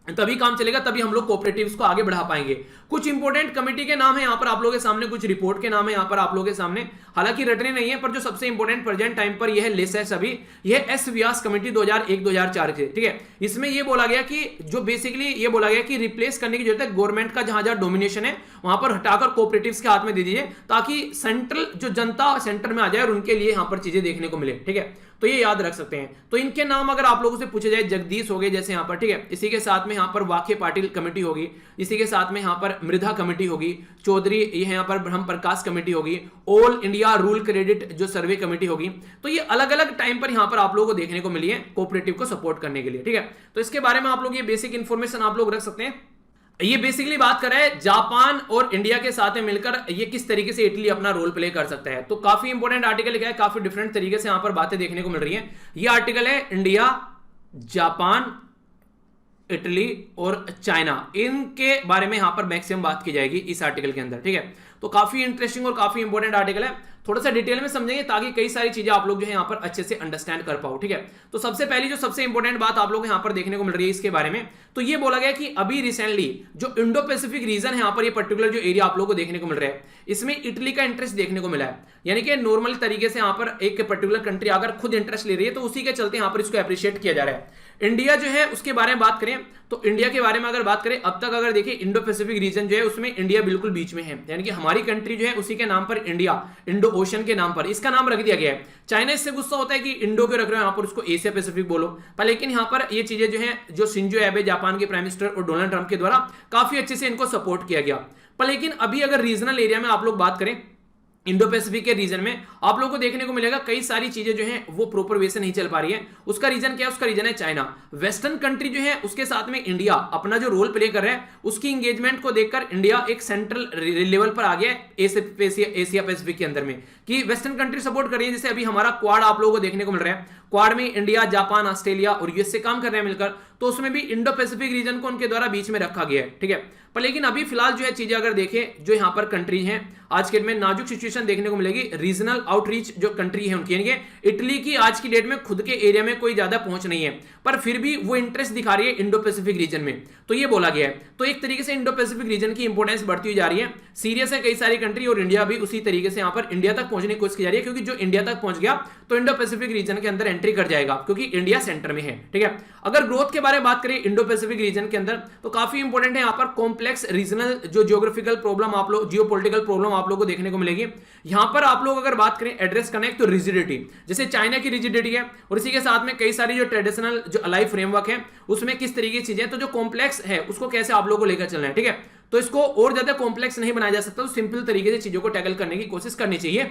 तभी काम चलेगा, तभी हम लोग कोऑपरेटिव्स को आगे बढ़ा पाएंगे। कुछ इंपॉर्टेंट कमेटी के नाम है यहां पर आप लोगों के सामने, कुछ रिपोर्ट के नाम है यहां पर आप लोगों के सामने, हालांकि रटने नहीं है, पर जो सबसे इंपॉर्टेंट प्रेजेंट टाइम पर यह लिस्ट है सभी, यह एस व्यास कमेटी 2001-2004 के, ठीक है। इसमें यह बोला गया कि जो बेसिकली ये बोला गया कि रिप्लेस करने की जरूरत है, गवर्नमेंट का जहां जहां डोमिनेशन है वहां पर हटाकर कोऑपरेटिव्स के हाथ में दे दीजिए, ताकि सेंट्रल जो जनता सेंटर में आ जाए और उनके लिए यहां पर चीजें देखने को मिले, ठीक है। तो ये याद रख सकते हैं। तो इनके नाम अगर आप लोगों से पूछे जाए, जगदीश हो गए जैसे यहां पर, ठीक है। इसी के साथ में यहां पर वाक्य पाटिल कमेटी होगी, इसी के साथ में यहां पर मृधा कमेटी होगी, चौधरी ये यहां पर ब्रह्म प्रकाश कमेटी होगी, ऑल इंडिया रूल क्रेडिट जो सर्वे कमेटी होगी। तो ये अलग अलग टाइम पर यहां पर आप लोगों को देखने को मिली है कोऑपरेटिव को सपोर्ट करने के लिए, ठीक है। तो इसके बारे में आप लोग ये बेसिक इंफॉर्मेशन आप लोग रख सकते हैं। ये बेसिकली बात कर रहा है जापान और इंडिया के साथ में मिलकर ये किस तरीके से इटली अपना रोल प्ले कर सकता है। तो काफी इंपॉर्टेंट आर्टिकल लिखा है, काफी डिफरेंट तरीके से यहां पर बातें देखने को मिल रही है। ये आर्टिकल है इंडिया, जापान, इटली और चाइना, इनके बारे में यहां पर मैक्सिमम बात की जाएगी इस आर्टिकल के अंदर, ठीक है। तो काफी इंटरेस्टिंग और काफी इंपॉर्टेंट आर्टिकल है, थोड़ा सा डिटेल में समझेंगे ताकि कई सारी चीजें आप लोग जो है यहां पर अच्छे से अंडरस्टैंड कर पाओ, ठीक है। तो सबसे पहली जो सबसे इंपॉर्टेंट बात आप लोग यहां पर देखने को मिल रही है इसके बारे में, तो ये बोला गया कि अभी रिसेंटली जो इंडो पैसिफिक रीजन है यहां पर ये पर्टिकुलर जो एरिया आप लोग को देखने को मिल रहा है, इसमें इटली का इंटरेस्ट देखने को मिला है। यानी कि नॉर्मल तरीके से यहां पर एक पर्टिकुलर कंट्री अगर खुद इंटरेस्ट ले रही है तो उसी के चलते यहां पर इसको अप्रिशिएट किया जा रहा है। इंडिया जो है उसके बारे में बात करें तो इंडिया के बारे में अगर बात करें, अब तक अगर देखिए इंडो पैसिफिक रीजन जो है उसमें इंडिया बिल्कुल बीच में है, यानी कि हमारी कंट्री जो है उसी के नाम पर इंडिया, इंडो ओशन के नाम पर इसका नाम रख दिया गया है। चाइना इससे गुस्सा होता है कि इंडो क्यों रख रहे हो, यहां पर उसको एशिया पैसिफिक बोलो, पर लेकिन यहां पर ये चीजें जो है जो शिंजो एबे जापान के प्राइम मिनिस्टर और डोनाल्ड ट्रंप के द्वारा काफी अच्छे से इनको सपोर्ट किया गया। पर लेकिन अभी अगर रीजनल एरिया में आप लोग बात करें, इंडो पैसिफिक के रीजन में आप लोगों को देखने को मिलेगा कई सारी चीजें जो हैं वो प्रॉपर वे से नहीं चल पा रही है। उसका रीजन क्या है? उसका रीजन है चाइना। वेस्टर्न कंट्री जो है उसके साथ में इंडिया अपना जो रोल प्ले कर रहा है, उसकी इंगेजमेंट को देखकर इंडिया एक सेंट्रल लेवल पर आ गया है एशिया पैसिफिक के अंदर में, कि वेस्टर्न कंट्री सपोर्ट कर रही है। जैसे अभी हमारा क्वाड आप लोगों को देखने को मिल रहा है, क्वाड में इंडिया, जापान, ऑस्ट्रेलिया और यूएसए काम कर रहे हैं मिलकर। तो उसमें भी इंडो पैसिफिक रीजन को उनके द्वारा बीच में रखा गया है, ठीक है। पर लेकिन अभी फिलहाल जो है चीजें अगर देखें, जो यहाँ पर कंट्री हैं आज के डेट में नाजुक सिचुएशन देखने को मिलेगी। रीजनल आउटरीच जो कंट्री है उनकी, यानी इटली की आज की डेट में खुद के एरिया में कोई ज्यादा पहुंच नहीं है, पर फिर भी वो इंटरेस्ट दिखा रही है इंडो पैसिफिक रीजन में, तो ये बोला गया है। तो एक तरीके से इंडो पैसिफिक रीजन की इंपोर्टेंस बढ़ती हुई जा रही है, सीरियस है कई सारी कंट्री, और इंडिया भी उसी तरीके से यहाँ पर इंडिया तक पहुंचने की कोशिश की जा रही है, क्योंकि जो इंडिया तक पहुंच गया तो इंडो पैसिफिक रीजन के अंदर एंट्री कर जाएगा, क्योंकि इंडिया सेंटर में है, ठीक है। अगर ग्रोथ के बारे में बात करें इंडो पैसिफिक रीजन के अंदर, तो काफी इंपॉर्टेंट है यहाँ पर कॉम्प्लेक्स रीजनल जो जियोग्राफिकल प्रॉब्लम आप लोग, जियोपॉलिटिकल प्रॉब्लम आप लोग को देखने को मिलेगी। यहां पर आप लोग अगर बात करें एड्रेस करने तो रिजिडिटी, जैसे चाइना की रिजिडिटी है, और इसी के साथ में कई सारी जो ट्रेडिशनल जो अलाइव फ्रेमवर्क है उसमें किस तरीके की चीजें, तो जो कॉम्प्लेक्स है उसको कैसे आप लोगों को लेकर चलना है, ठीक है। तो इसको और ज्यादा कॉम्प्लेक्स नहीं बनाया जा सकता, तो सिंपल तरीके से चीजों को टैकल करने की कोशिश करनी चाहिए।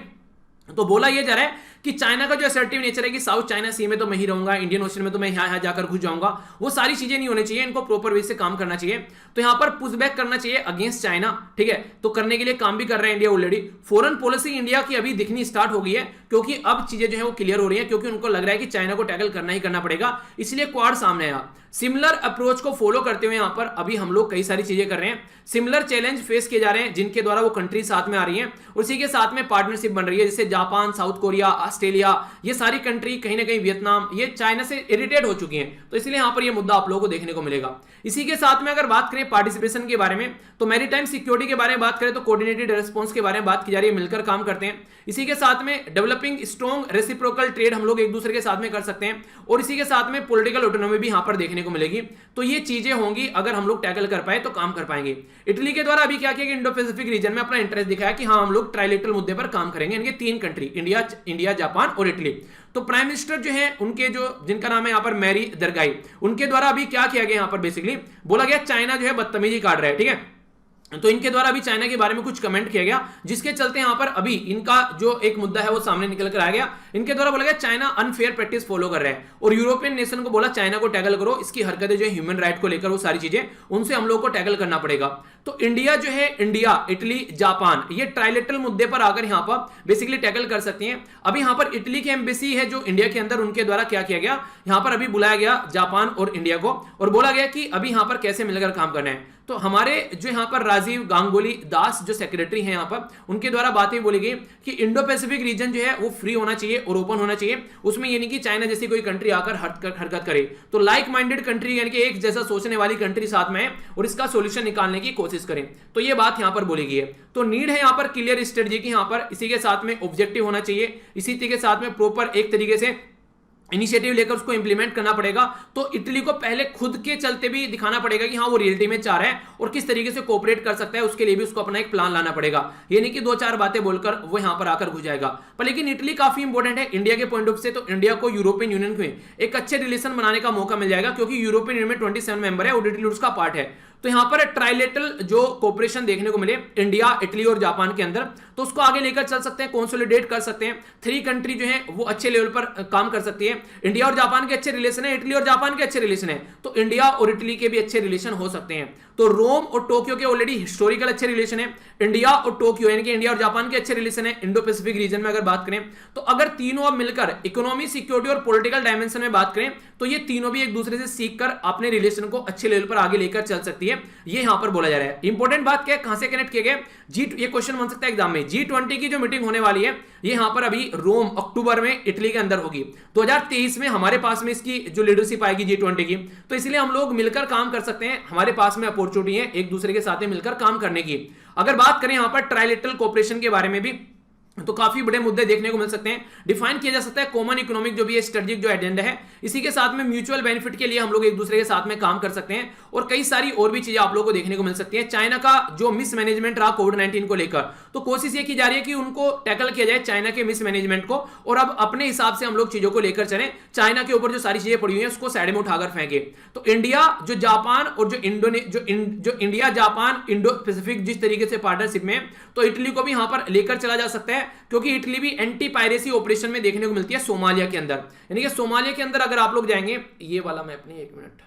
तो बोला यह जा रहा है कि चाइना का जो असर्टिव नेचर है कि साउथ चाइना सी में तो मैं ही रहूंगा, इंडियन ओशन में तो मैं यहां जाकर घुस जाऊंगा, वो सारी चीजें नहीं होनी चाहिए, इनको प्रॉपर वे से काम करना चाहिए। तो यहां पर पुश बैक करना चाहिए अगेंस्ट चाइना, ठीक है। तो करने के लिए काम भी कर रहा है India already. Foreign policy India की अभी दिखनी स्टार्ट हो गई है, क्योंकि अब चीजें जो है वो क्लियर हो रही है, क्योंकि उनको लग रहा है कि चाइना को टैकल करना ही करना पड़ेगा, इसलिए क्वाड सामने आया। सिमिलर अप्रोच को फॉलो करते हुए यहां पर अभी हम लोग कई सारी चीजें कर रहे हैं, सिमिलर चैलेंज फेस किए जा रहे हैं, जिनके द्वारा वो कंट्री साथ में आ रही हैं, उसी के साथ में पार्टनरशिप बन रही है, जैसे जापान, साउथ कोरिया, ऑस्ट्रेलिया, ये सारी कंट्री, कहीं ना कहीं वियतनाम, ये चाइना से इरिटेट हो चुकी हैं, तो इसलिए यहां पर ये मुद्दा आप लोगों को देखने को मिलेगा। इसी के साथ में अगर बात करें पार्टिसिपेशन के बारे में, तो मैरीटाइम सिक्योरिटी के बारे में बात करें तो कोऑर्डिनेटेड रिस्पांस के बारे में बात की जा रही है, मिलकर काम करते हैं। इसी के साथ में डेवलपिंग स्ट्रॉन्ग रेसिप्रोकल ट्रेड हम लोग एक दूसरे के साथ में कर सकते हैं, और इसी के साथ में पॉलिटिकल ऑटोनॉमी भी यहां पर देखने को मिलेगी। तो ये चीजें होंगी, अगर हम लोग टैकल कर पाए तो काम कर पाएंगे। इटली के द्वारा अभी क्या किया कि इंडो पैसिफिक रीजन में अपना इंटरेस्ट दिखाया कि हाँ हम लोग ट्राइलेटरल मुद्दे पर काम करेंगे, इनके तीन कंट्री इंडिया, जापान और इटली। तो प्राइम मिनिस्टर जो है उनके, जो जिनका नाम है यहाँ पर मैरी दरगाई, उनके द्वारा अभी क्या किया गया, यहाँ पर बेसिकली बोला गया चाइना जो है बदतमीजी काट रहा है, ठीक है। तो इनके द्वारा अभी चाइना के बारे में कुछ कमेंट किया गया, जिसके चलते यहां पर अभी इनका जो एक मुद्दा है वो सामने निकल कर आ गया। इनके द्वारा बोला गया चाइना अनफेयर प्रैक्टिस फॉलो कर रहा है, और यूरोपियन नेशन को बोला चाइना को टैकल करो, इसकी हरकतें जो है ह्यूमन राइट को लेकर वो सारी चीजें, उनसे हम लोग को टैकल करना पड़ेगा। तो इंडिया जो है, इंडिया, इटली, जापान, ये ट्राइलेटरल मुद्दे पर आकर यहां पर बेसिकली टैकल कर सकती हैं। अभी यहां पर इटली की एम्बेसी है जो इंडिया के अंदर, उनके द्वारा क्या किया गया, यहां पर अभी बुलाया गया जापान और इंडिया को, और बोला गया कि अभी यहां पर कैसे मिलकर काम करना है। तो हमारे जो यहां पर राजीव गांगुली दास जो सेक्रेटरी हैं यहां पर, उनके द्वारा बातें बोली गई कि इंडो पैसिफिक रीजन जो है वो फ्री होना चाहिए और ओपन होना चाहिए, उसमें ये नहीं कि चाइना जैसी कोई कंट्री आकर हरकत करे। तो लाइक माइंडेड कंट्री, यानी कि एक जैसा सोचने वाली कंट्री साथ में है, और इसका सोल्यूशन निकालने की कोशिश करें। तो ये बात यहां पर बोली गई है। तो नीड है यहां पर क्लियर स्ट्रेटजी की, यहां पर इसी के साथ में ऑब्जेक्टिव होना चाहिए, इसी के साथ में प्रॉपर एक तरीके से इनिशिएटिव लेकर उसको इंप्लीमेंट करना पड़ेगा। तो इटली को पहले खुद के चलते भी दिखाना पड़ेगा कि हाँ वो रियलिटी में चाह रहा है और किस तरीके से कोऑपरेट कर सकता है, उसके लिए भी उसको अपना एक प्लान लाना पड़ेगा। ये नहीं कि दो चार बातें बोलकर वो यहां पर आकर घुस जाएगा। पर लेकिन इटली काफी इंपॉर्टेंट है इंडिया के पॉइंट ऑफ से, तो इंडिया को यूरोपियन यूनियन में एक अच्छे रिलेशन बनाने का मौका मिल जाएगा, क्योंकि यूरोपियन यूनियन में 27 मेंबर है और इटली उसका पार्ट है। तो यहां पर ट्राइलेटरल जो कोऑपरेशन देखने को मिले इंडिया, इटली और जापान के अंदर, तो उसको आगे लेकर चल सकते हैं, कंसोलिडेट कर सकते हैं। थ्री कंट्री जो है वो अच्छे लेवल पर काम कर सकती है। इंडिया और जापान के अच्छे रिलेशन है, इटली और जापान के अच्छे रिलेशन है, तो इंडिया और इटली के भी अच्छे रिलेशन हो सकते हैं। तो रोम और टोक्यो के ऑलरेडी हिस्टोरिकल अच्छे रिलेशन है, इंडिया और टोक्यो यानी कि इंडिया और जापान के अच्छे रिलेशन है। इंडो पैसिफिक रीजन में अगर बात करें तो अगर तीनों अब मिलकर इकोनॉमी, सिक्योरिटी और पॉलिटिकल डायमेंशन में बात करें तो ये तीनों भी एक दूसरे से सीखकर अपने रिलेशन को अच्छे लेवल पर आगे लेकर चल सकती है। ये यहां पर बोला जा रहा है। इंपॉर्टेंट बात क्या है, कहां से कनेक्ट किए गए, ये क्वेश्चन बन सकता है एग्जाम में। G20 की जो मीटिंग होने वाली है ये यहां पर अभी रोम अक्टूबर में इटली के अंदर होगी। 2023 में हमारे पास में इसकी जो लीडरशिप आएगी G20 की, तो इसलिए हम लोग मिलकर काम कर सकते हैं। हमारे पास में अपॉर्चुनिटी है एक दूसरे के साथ मिलकर काम करने की। अगर बात करें यहां पर ट्राइलेटरल कोऑपरेशन के बारे में भी, तो काफी बड़े मुद्दे देखने को मिल सकते हैं। डिफाइन किया जा सकता है कॉमन इकोनॉमिक जो भी है स्ट्रेटेजिक जो एजेंडा है, इसी के साथ में म्यूचुअल बेनिफिट के लिए हम लोग एक दूसरे के साथ में काम कर सकते हैं, और कई सारी और भी चीजें आप लोगों को देखने को मिल सकती है। चाइना का जो मिसमैनेजमेंट रहा कोविड-19 को लेकर, तो कोशिश ये की जा रही है कि उनको टैकल किया जाए चाइना के मिसमैनेजमेंट को, और अब अपने हिसाब से हम लोग चीजों को लेकर चलें। चाइना के ऊपर जो सारी चीजें पड़ी हुई हैं उसको साइड में उठाकर फेंके। तो इंडिया, जो जापान और जो इंडिया, जापान, इंडो पैसिफिक जिस तरीके से पार्टनरशिप में, तो इटली को भी यहां पर लेकर चला जा सकता है, क्योंकि इटली भी एंटी पायरेसी ऑपरेशन में देखने को मिलती है सोमालिया के अंदर। यानी कि सोमालिया के अंदर अगर आप लोग जाएंगे, ये वाला मैं अपनी 1 मिनट,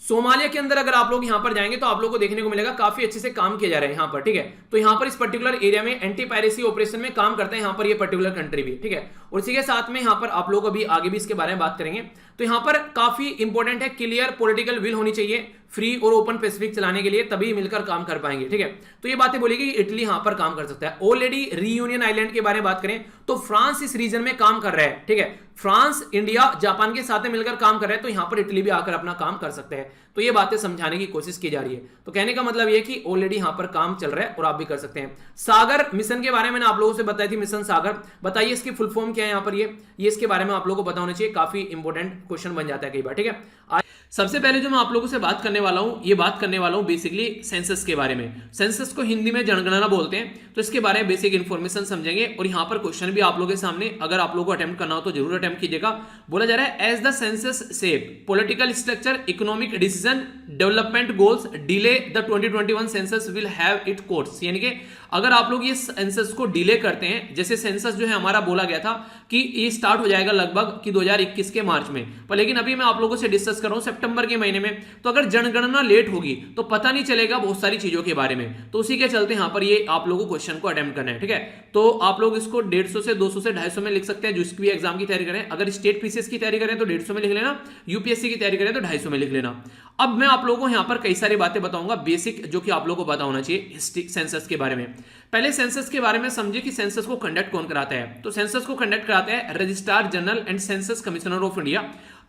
सोमालिया के अंदर अगर आप लोग यहां पर जाएंगे तो आप लोग को देखने को मिलेगा काफी अच्छे से काम किया जा रहा है यहां पर, ठीक है। तो यहां पर इस पर्टिकुलर एरिया में एंटी पायरेसी ऑपरेशन में काम करता है यहां पर ये पर्टिकुलर कंट्री भी, ठीक है। और इसी के साथ में यहां पर आप लोग अभी आगे भी इसके बारे में बात करेंगे। तो यहां पर काफी इंपॉर्टेंट है, क्लियर पॉलिटिकल विल होनी चाहिए फ्री और ओपन पैसिफिक चलाने के लिए, तभी मिलकर काम कर पाएंगे, ठीक है। तो ये बातें बोलेगी कि इटली यहां पर काम कर सकता है। ऑलरेडी रीयूनियन आइलैंड के बारे में बात करें तो फ्रांस इस रीजन में काम कर रहा है, ठीक है। फ्रांस, इंडिया, जापान के साथ मिलकर काम कर रहे हैं, तो यहां पर इटली भी आकर अपना काम कर सकते हैं। तो ये बातें समझाने की कोशिश की जा रही है। तो कहने का मतलब ये कि ऑलरेडी यहां पर काम चल रहा है और आप भी कर सकते हैं। सागर मिशन के बारे में मैंने आप लोगों से बताई थी, मिशन सागर, बताइए इसकी फुल फॉर्म क्या है यहां पर। ये इसके बारे में आप लोगों को पता होना चाहिए, काफी इंपॉर्टेंट क्वेश्चन बन जाता है कई बार, ठीक है। सबसे पहले जो मैं आप लोगों से बात करने वाला हूं, ये बात करने वाला हूं बेसिकली सेंसस के बारे में। सेंसस को हिंदी में जनगणना बोलते हैं, तो इसके बारे में बेसिक इंफॉर्मेशन समझेंगे। और यहां पर क्वेश्चन भी आप लोगों के सामने, अगर आप लोगों को अटेम्प्ट करना हो तो जरूर अटेम्प्ट कीजिएगा। बोला जा रहा है as the census shape political structure, economic decision, development goals, delay the 2021 census will have it course. यानी कि अगर आप लोग ये सेंसस को डिले करते हैं, जैसे सेंसस जो है हमारा बोला गया था कि ये स्टार्ट हो जाएगा लगभग कि 2021 के मार्च में, पर लेकिन अभी मैं आप लोगों से डिस्कस कर रहा हूं सितंबर के महीने में। तो अगर जनगणना लेट होगी तो पता नहीं चलेगा बहुत सारी चीजों के बारे में। तो उसी के चलते यहां पर ये आप लोगों को क्वेश्चन को अटेम्प्ट करना है, ठीक है। तो आप लोग इसको 150 से 200 से 250 में लिख सकते हैं, जिसकी भी एग्जाम की तैयारी करें। अगर स्टेट पीसीएस की तैयारी करें तो 150 में लिख लेना, यूपीएससी की तैयारी करें तो 250 में लिख लेना। अब मैं आप लोगों को यहां पर कई सारी बातें बताऊंगा बेसिक, जो कि आप लोगों को पता होना चाहिए हिस्ट्री सेंसस के बारे में। पहले सेंसस के बारे में समझिए कि सेंसस को कंडक्ट कौन कराता है। तो सेंसस को कंडक्ट कराता है registrar general and census commissioner of India.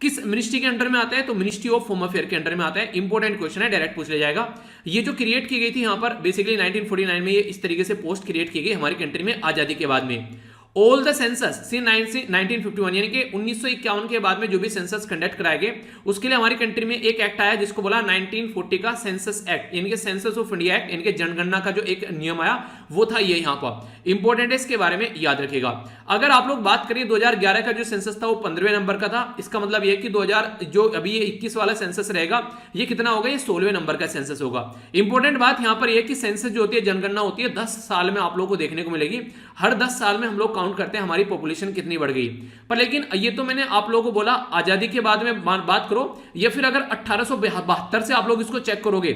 किस मिनिस्ट्री के अंडर में आता है? तो मिनिस्ट्री ऑफ होम अफेयर के अंडर में आता है। इंपॉर्टेंट क्वेश्चन है, डायरेक्ट पूछ लिया जाएगा। ये जो क्रिएट की गई थी यहां पर बेसिकली 1949 में, ये इस तरीके से पोस्ट क्रिएट की गई हमारी कंट्री में आजादी के बाद में। ऑल द सेंसस सी 1951 यानी कि 1951 के बाद में जो भी सेंसस कंडक्ट कराए गए, उसके लिए हमारी कंट्री में एक एक्ट आया जिसको बोला 1940 का सेंसस एक्ट, यानी कि सेंसस ऑफ इंडिया एक्ट, यानी कि जनगणना का जो एक नियम आया वो था ये। यहां पर इंपॉर्टेंट है, इसके बारे में याद रखिएगा। अगर आप लोग बात करिए 2011 का जो सेंसस था वो 15वें नंबर का था। इसका मतलब ये कि 2000 जो अभी ये 21 वाला सेंसस रहेगा ये कितना होगा? ये 16वें नंबर का सेंसस होगा। इंपॉर्टेंट बात यहां पर यह कि सेंसस जो होती है, जनगणना होती है, 10 साल में आप लोग को देखने को मिलेगी। हर 10 साल में हम लोग काउंट करते हैं हमारी पॉपुलेशन कितनी बढ़ गई। पर लेकिन ये तो मैंने आप लोगों को बोला आजादी के बाद में बात करो, या फिर अगर 1872 से आप लोग इसको चेक करोगे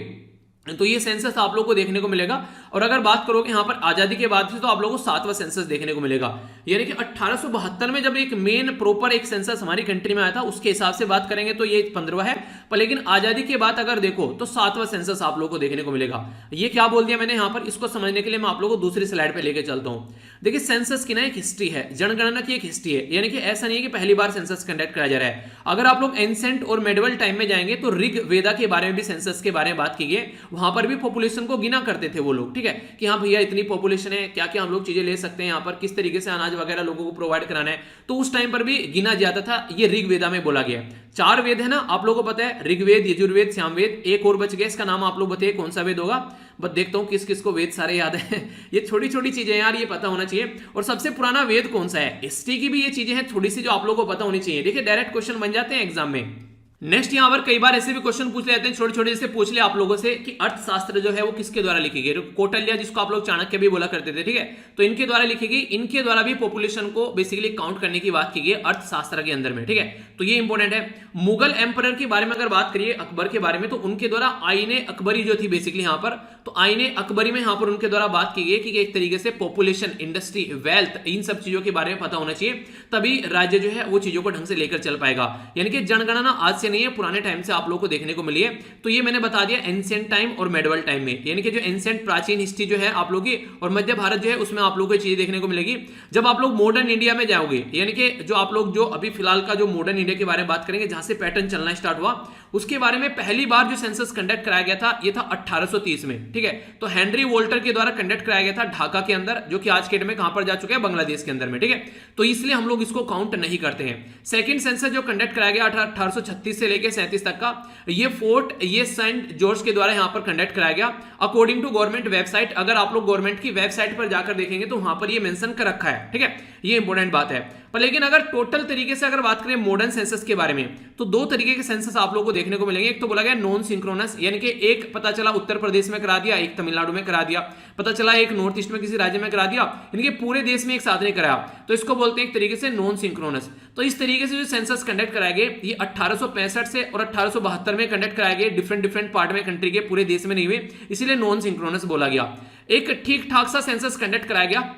तो ये सेंसस आप लोग को देखने को मिलेगा। और अगर बात करोगे यहां पर आजादी के बाद से तो आप लोगों को 7वां सेंसस देखने को मिलेगा। यानी कि 1872 में जब एक मेन प्रॉपर एक सेंसस हमारी कंट्री में आया था, उसके हिसाब से बात करेंगे तो ये 15वां है। पर लेकिन आजादी के बाद अगर देखो तो 7वां सेंसस आप लोग को देखने को मिलेगा। ये क्या बोल दिया मैंने यहां पर, इसको समझने के लिए मैं आप लोगों को दूसरी स्लाइड पे लेके चलता हूं। देखिए सेंसस की ना एक हिस्ट्री है, जनगणना की एक हिस्ट्री है। यानी कि ऐसा नहीं है कि पहली बार सेंसस कंडक्ट कराया जा रहा है। अगर आप लोग एंसेंट और मेडिवल टाइम में जाएंगे तो ऋग वेदा के बारे में भी सेंसस के बारे में बात की गई, वहां पर भी पॉपुलेशन को गिना करते थे वो लोग, ठीक है, कि हाँ भैया इतनी पॉपुलेशन है, क्या क्या हम लोग चीजें ले सकते हैं, यहाँ पर किस तरीके से अनाज वगैरह लोगों को प्रोवाइड कराना है। तो उस टाइम पर भी गिना जाता था। ये ऋग वेदा में बोला गया। 4 वेद है ना, आप लोगों को पता है, ऋग्वेद, यजुर्वेद, सामवेद। एक और बच गया, इसका नाम आप लोग बताइए कौन सा वेद होगा। बस देखता हूं किस किस को वेद सारे याद है। ये छोटी छोटी चीजें यार, ये पता होना चाहिए। और सबसे पुराना वेद कौन सा है, हिस्ट्री की भी ये चीजें हैं थोड़ी सी जो आप लोगों को पता होनी चाहिए। देखिए डायरेक्ट क्वेश्चन बन जाते हैं एग्जाम में। नेक्स्ट यहां पर कई बार ऐसे भी क्वेश्चन पूछ लेते हैं छोटे छोटे, जैसे पूछ लिया आप लोगों से कि अर्थशास्त्र जो है वो किसके द्वारा लिखी गई। कौटिल्य, जिसको आप लोग चाणक्य भी बोला करते थे, ठीक है, तो इनके द्वारा लिखी गई। इनके द्वारा भी पॉपुलेशन को बेसिकली काउंट करने की बात की गई अर्थशास्त्र के अंदर में, ठीक है। तो ये इंपॉर्टेंट है। मुगल एम्परर के बारे में अगर बात करिए, अकबर के बारे में, तो उनके द्वारा आईने अकबरी जो थी बेसिकली यहां पर, तो आईने अकबरी में यहां पर उनके द्वारा बात की गई कि एक तरीके से पॉपुलेशन, इंडस्ट्री, वेल्थ, इन सब चीजों के बारे में पता होना चाहिए, तभी राज्य जो है वो चीजों को ढंग से लेकर चल पाएगा। यानी कि जनगणना आज से नहीं है, पुराने टाइम से आप लोगों को देखने को मिली है। तो ये मैंने बता दिया एंशिएंट टाइम और मेडिवल टाइम में, यानी कि जो एंशिएंट प्राचीन हिस्ट्री जो है आप लोगों की, और मध्य भारत जो है उसमें आप लोगों को चीजें देखने को मिलेगी। जब आप लोग मॉडर्न इंडिया में जाओगे, यानी कि जो आप लोग जो अभी फिलहाल का जो मॉडर्न इंडिया के बारे में बात करेंगे, जहां से पैटर्न चलना स्टार्ट हुआ, उसके बारे में पहली बार जो सेंसस कंडक्ट कराया गया था ये था 1830 में, ठीक है। तो हेनरी वोल्टर के द्वारा कंडक्ट कराया गया था ढाका के अंदर, जो कि आज के डेट में कहां पर जा चुके हैं, बांग्लादेश के अंदर में, ठीक है। तो इसलिए हम लोग इसको काउंट नहीं करते हैं। सेकंड सेंसस जो कंडक्ट कराया गया 1836 से लेकर 37 तक का, ये सेंट जॉर्ज के द्वारा यहां पर कंडक्ट कराया गया अकॉर्डिंग टू गवर्नमेंट वेबसाइट। अगर आप लोग गवर्नमेंट की वेबसाइट पर जाकर देखेंगे तो वहां पर ये मेंशन कर रखा है, ठीक है, ये इंपॉर्टेंट बात है। पर लेकिन अगर टोटल तरीके से अगर बात करें मॉडर्न सेंसस के बारे में, तो 2 तरीके के सेंसस आप लोगों को देखने को मिलेंगे। एक तो बोला गया नॉन सिंक्रोनस, यानी कि एक पता चला उत्तर प्रदेश में करा दिया, एक तमिलनाडु में करा दिया, पता चला एक नॉर्थ ईस्ट में किसी राज्य में करा दिया, यानी कि पूरे देश में एक साथ नहीं कराया, तो इसको बोलते हैं एक तरीके से नॉन सिंक्रोनस। तो इस तरीके से जो सेंसस कंडक्ट कराए गए ये 1865 से और 1872 में कंडक्ट कराए गए, डिफरेंट डिफरेंट पार्ट में कंट्री के, पूरे देश में नहीं हुए, इसीलिए नॉन सिंक्रोनस बोला गया। एक ठीक ठाक सा सेंसस कंडक्ट कराया गया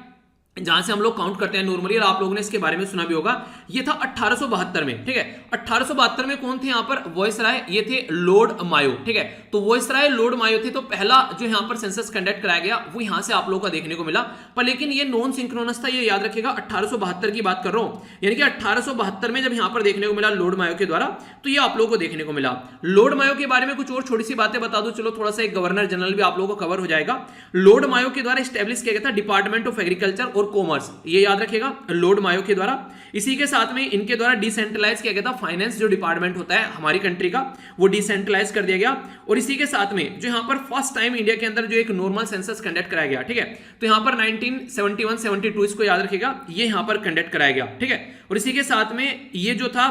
जहां से हम लोग काउंट करते हैं नॉर्मली, और आप लोगों ने इसके बारे में सुना भी होगा। ये था 1872 में, ठीक है। 1872 में कौन थे यहाँ पर वॉइसराय, ये थे लॉर्ड मायो, ठीक है। तो वॉइसराय लॉर्ड मायो थे। तो पहला जो यहाँ पर सेंसस कंडक्ट कराया गया वो यहाँ से आप लोगों का देखने को मिला, पर लेकिन ये नॉन सिंक्रोनस था, ये याद रखिएगा। 1872 की बात कर रहा हूं, यानी कि 1872 में जब यहाँ पर देखने को मिला लॉर्ड मायो के द्वारा, तो ये आप लोगों को देखने को मिला। लॉर्ड मायो के बारे में कुछ और छोटी सी बातें बता दो, चलो थोड़ा सा एक गवर्नर जनरल भी आप लोगों को कवर हो जाएगा। लॉर्ड मायो के द्वारा स्टैब्लिश किया गया था डिपार्टमेंट ऑफ एग्रीकल्चर और कॉमर्स, ये याद रखिएगा, लॉर्ड मायो के द्वारा। इसी के साथ में इनके द्वारा डिसेंट्रलाइज किया गया था फाइनेंस, जो डिपार्टमेंट होता है हमारी कंट्री का, वो डिसेंट्रलाइज कर दिया गया। और इसी के साथ में जो यहां पर फर्स्ट टाइम इंडिया के अंदर जो एक नॉर्मल सेंसस कंडक्ट कराया गया, ठीक है। तो यहां पर 1971-72 इसको याद रखिएगा, ये यहां पर कंडक्ट कराया गया, ठीक है। और इसी के साथ में ये जो था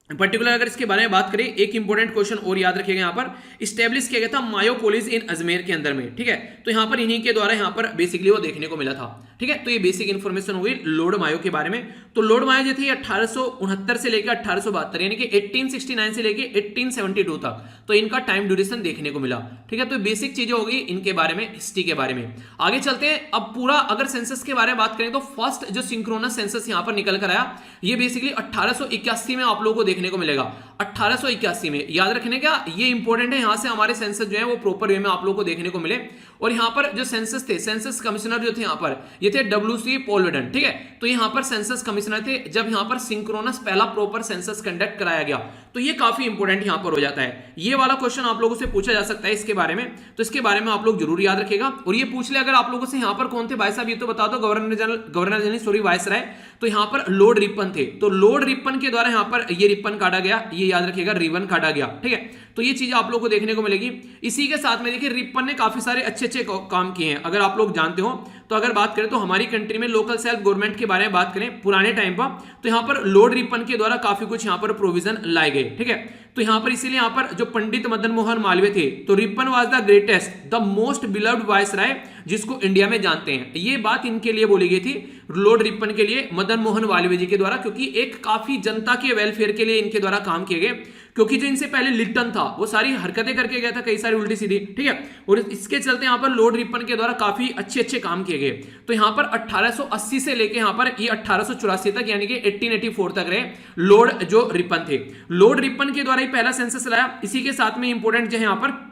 पर्टिकुलर, अगर इसके बारे में बात करें, एक इंपॉर्टेंट क्वेश्चन और याद रखिएगा, यहाँ पर स्टैब्लिश किया गया था मायो कॉलेज इन अजमेर के अंदर में, ठीक है। तो यहाँ पर इन्हीं के द्वारा यहाँ पर बेसिकली वो देखने को मिला था, ठीक है। तो ये बेसिक इंफॉर्मेशन हो गई लॉर्ड मायो के बारे में। तो लॉर्ड मायो जो थे 1869 से लेकर 1872, यानी कि 1869 से लेकर 1872 तक, तो इनका टाइम ड्यूरेशन देखने को मिला, ठीक है। तो बेसिक चीजें हो गई इनके बारे में, हिस्ट्री के बारे में। आगे चलते हैं। अब पूरा अगर सेंसस के बारे में बात करें तो फर्स्ट जो सिंक्रोनस सेंसस यहाँ पर निकल कर आया, ये बेसिकली 1881 में आप लोगों को देखने को मिलेगा। 1881 में याद रखने का, ये इंपॉर्टेंट है, यहां से हमारे सेंसस जो है वो प्रॉपर वे में आप लोगों को देखने को मिले। और यहां पर जो सेंसस थे, सेंसस कमिश्नर जो थे यहाँ पर, ये थे WC पोलवेडन, ठीक है। तो यहां पर सेंसस कमिश्नर थे जब यहां पर सिंक्रोनस पहला प्रॉपर सेंसस कंडक्ट कराया गया। तो ये काफी इंपॉर्टेंट यहां पर हो जाता है। ये वाला क्वेश्चन आप लोगों से पूछा जा सकता है इसके बारे में, तो इसके बारे में आप लोग जरूर याद रखेगा। और ये पूछ ले अगर आप लोगों से यहाँ पर कौन थे भाई साहब, ये तो बता दो, गवर्नर जनरल सॉरी वायसराय। तो यहाँ पर लॉर्ड रिपन थे। तो लॉर्ड रिपन के द्वारा यहाँ पर ये रिपन काटा गया, ये याद रखिएगा, रिबन काटा गया, ठीक है। तो ये चीज आप लोग को देखने को मिलेगी। इसी के साथ में देखिए रिपन ने काफी सारे अच्छे अच्छे काम किए हैं, अगर आप लोग जानते हो तो। अगर बात करें तो हमारी कंट्री में लोकल सेल्फ गवर्नमेंट के बारे में बात करें पुराने टाइम पर, तो यहाँ पर लॉर्ड रिपन के द्वारा काफी कुछ यहाँ पर प्रोविजन लाए गए, ठीक है। तो यहाँ पर इसीलिए यहाँ पर जो पंडित मदन मोहन मालवीय थे, तो Ripon was the greatest, the most beloved viceroy, जिसको इंडिया में जानते हैं। ये बात इनके लिए बोली गई थी, लॉर्ड रिपन के लिए, मदन मोहन मालवीय जी के द्वारा, क्योंकि एक काफी जनता के वेलफेयर के लिए इनके द्वारा काम किए गए। क्योंकि जो इनसे पहले लिप्टन था वो सारी हरकतें करके गया था, कई सारी उल्टी सीधी, ठीक है। और इसके चलते यहाँ पर लॉर्ड रिपन के द्वारा काफी अच्छे अच्छे काम किए गए। तो यहाँ पर 1880 से लेके यहाँ पर ये 1884 तक, यानी कि 1884 तक रहे लॉर्ड जो रिपन थे। लॉर्ड रिपन के द्वारा ही पहला सेंसस लाया। इसी के साथ में इंपोर्टेंट जो है यहाँ पर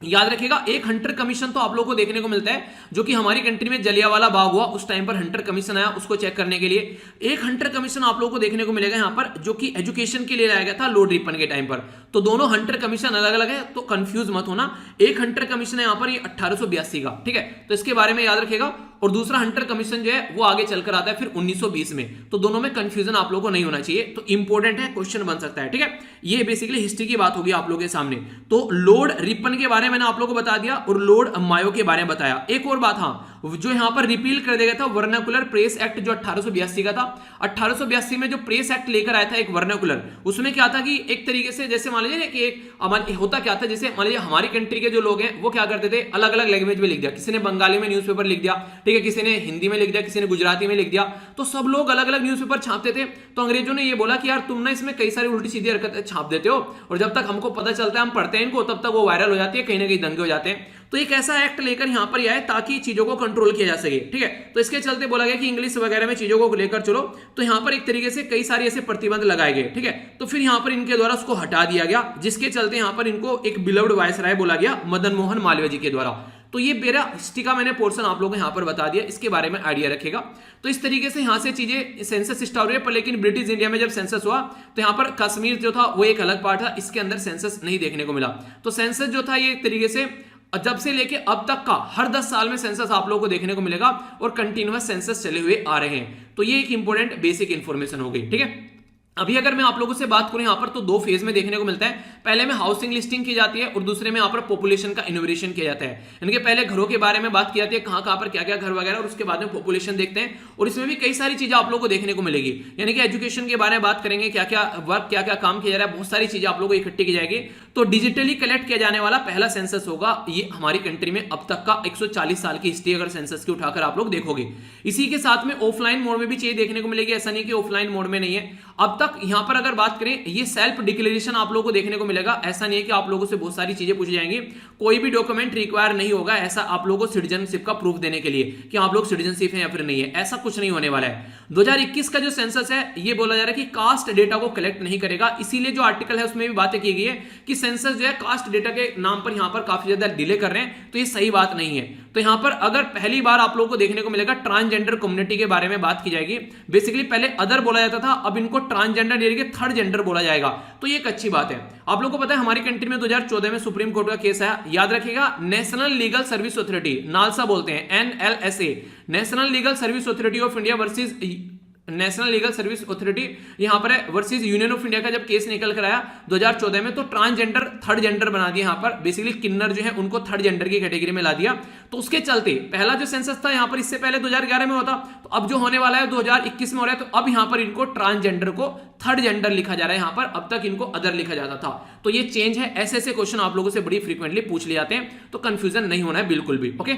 याद रखिएगा, एक हंटर कमीशन तो आप लोगों को देखने को मिलता है, जो कि हमारी कंट्री में जलियांवाला बाग हुआ उस टाइम पर हंटर कमीशन आया उसको चेक करने के लिए। एक हंटर कमीशन आप लोगों को देखने को मिलेगा यहाँ पर, जो कि एजुकेशन के लिए लाया गया था लॉर्ड रिपन के टाइम पर। तो दोनों हंटर कमीशन अलग अलग है, तो कंफ्यूज मत होना। एक हंटर कमीशन है यहाँ पर, ये 1882 का, ठीक है। तो इसके बारे में याद रखिएगा। और दूसरा हंटर कमीशन जो है वो आगे चलकर आता है फिर 1920 में। तो दोनों में कंफ्यूजन आप लोगों को नहीं होना चाहिए, तो इंपॉर्टेंट है, क्वेश्चन बन सकता है, ठीक है। ये बेसिकली हिस्ट्री की बात होगी आप लोगों के सामने। तो लॉर्ड रिपन के बारे में मैंने आप लोगों को बता दिया और लॉर्ड मायो के बारे में बताया। एक और बात, हाँ, जो यहां पर रिपील कर दिया गया था वर्नाकुलर प्रेस एक्ट, जो 1882 का था। 1882 में जो प्रेस एक्ट लेकर आया था एक वर्नाकुलर, उसमें क्या था कि एक तरीके से जैसे मान लीजिए कि एक होता क्या था, जैसे मान लीजिए हमारी कंट्री के जो लोग हैं वो क्या करते थे, अलग अलग लैंग्वेज में लिख दिया, किसी ने बंगाली में न्यूज़पेपर लिख दिया, ठीक है, किसी ने हिंदी में लिख दिया, किसी ने गुजराती में लिख दिया। तो सब लोग अलग अलग न्यूज़पेपर छापते थे। तो अंग्रेजों ने ये बोला कि यार तुम ना इसमें कई सारी उल्टी सीधी हरकतें छाप देते हो, और जब तक हमको पता चलता है हम पढ़ते हैं इनको, तब तक वो वायरल हो जाती है, कहीं ना कहीं दंगे हो जाते हैं। तो एक ऐसा एक्ट लेकर यहां पर आए ताकि चीजों को कंट्रोल किया जा सके, ठीक है। तो इसके चलते बोला गया कि इंग्लिश वगैरह में चीजों को लेकर चलो। तो यहां पर एक तरीके से कई सारे ऐसे प्रतिबंध लगाए गए, ठीक है। तो फिर यहां पर इनके द्वारा उसको हटा दिया गया, जिसके चलते यहां पर इनको एक बिलव्ड वायसराय बोला गया मदन मोहन मालवीय जी के द्वारा। तो ये मेरा हिस्ट्री का मैंने पोर्शन आप लोगों को यहां पर बता दिया, इसके बारे में आइडिया रखेगा। तो इस तरीके से यहां से चीजें सेंसस स्टार्ट हुए। पर लेकिन ब्रिटिश इंडिया में जब सेंसस हुआ तो यहां पर कश्मीर जो था वो एक अलग पार्ट था, इसके अंदर सेंसस नहीं देखने को मिला। तो सेंसस जो था ये एक तरीके से जब से लेके अब तक का हर 10 साल में सेंसस आप लोगों को देखने को मिलेगा, और कंटिन्यूअस सेंसस चले हुए आ रहे हैं। तो ये एक इंपॉर्टेंट बेसिक इंफॉर्मेशन हो गई, ठीक है। अभी अगर मैं आप लोगों से बात करूं यहां पर, तो दो फेज में देखने को मिलता है। पहले में हाउसिंग लिस्टिंग की जाती है और दूसरे में यहां पर पॉपुलेशन का इनोवेशन किया जाता है। यानी कि पहले घरों के बारे में बात की जाती है, कहां पर क्या क्या घर वगैरह, और उसके बाद में पॉपुलेशन देखते हैं। और इसमें भी कई सारी चीजें आप लोगों को देखने को मिलेगी। यानी कि एजुकेशन के बारे में बात करेंगे, क्या क्या वर्क, क्या क्या काम किया जा रहा है, बहुत सारी चीजें आप लोगों को इकट्ठी की जाएगी। तो डिजिटली कलेक्ट किया जाने वाला पहला सेंसस होगा ये हमारी कंट्री में अब तक का 140 साल की हिस्ट्री अगर सेंसस की उठाकर आप लोग देखोगे। इसी के साथ में ऑफलाइन मोड में भी चीजें देखने को मिलेगी, ऐसा नहीं कि ऑफलाइन मोड में नहीं है। अब तक यहां पर अगर बात करें ये सेल्फ डिक्लेरेशन आप लोगों को देखने को मिलेगा, ऐसा नहीं है कि आप लोगों से बहुत सारी चीजें पूछी जाएंगी, कोई भी डॉक्यूमेंट रिक्वायर नहीं होगा ऐसा आप लोगों को सिटीजनशिप का प्रूफ देने के लिए कि आप लोग सिटीजनशिप है या फिर नहीं है, ऐसा कुछ नहीं होने वाला है। 2021 का जो सेंसस है ये बोला जा रहा है कि कास्ट डेटा को कलेक्ट नहीं करेगा, इसीलिए जो आर्टिकल है उसमें भी बातें की गई है कि सेंसस जो है कास्ट डेटा के नाम पर यहां पर काफी ज्यादा डिले कर रहे हैं, तो ये सही बात नहीं है। तो यहां पर अगर पहली बार आप लोगों को देखने को मिलेगा ट्रांसजेंडर कम्युनिटी के बारे में बात की जाएगी। बेसिकली पहले अदर बोला जाता था, अब इनको ट्रांसजेंडर यानी कि थर्ड जेंडर बोला जाएगा, तो ये एक अच्छी बात है। आप लोगों को पता है हमारी कंट्री में 2014 में सुप्रीम कोर्ट का केस आया, याद रखिएगा, national legal service authority, NALSA बोलते हैं, NLSA, national legal service authority of India versus national legal service authority यहां पर है वर्सेस यूनियन ऑफ इंडिया का जब केस निकल कर आया 2014 में, तो ट्रांसजेंडर थर्ड जेंडर बना दिया यहां पर, बेसिकली किन्नर जो है उनको थर्ड जेंडर की कैटेगरी में ला दिया। तो उसके चलते पहला जो सेंसस था यहां पर इससे पहले 2011 में होता, तो अब जो होने वाला है 2021 में हो रहा है, तो अब यहां पर इनको ट्रांसजेंडर को थर्ड जेंडर लिखा जा रहा है यहां पर, अब तक इनको अदर लिखा जाता था। तो ये चेंज है, ऐसे ऐसे क्वेश्चन आप लोगों से बड़ी फ्रीक्वेंटली पूछ लिए जाते हैं, तो कंफ्यूजन नहीं होना है बिल्कुल भी। ओके,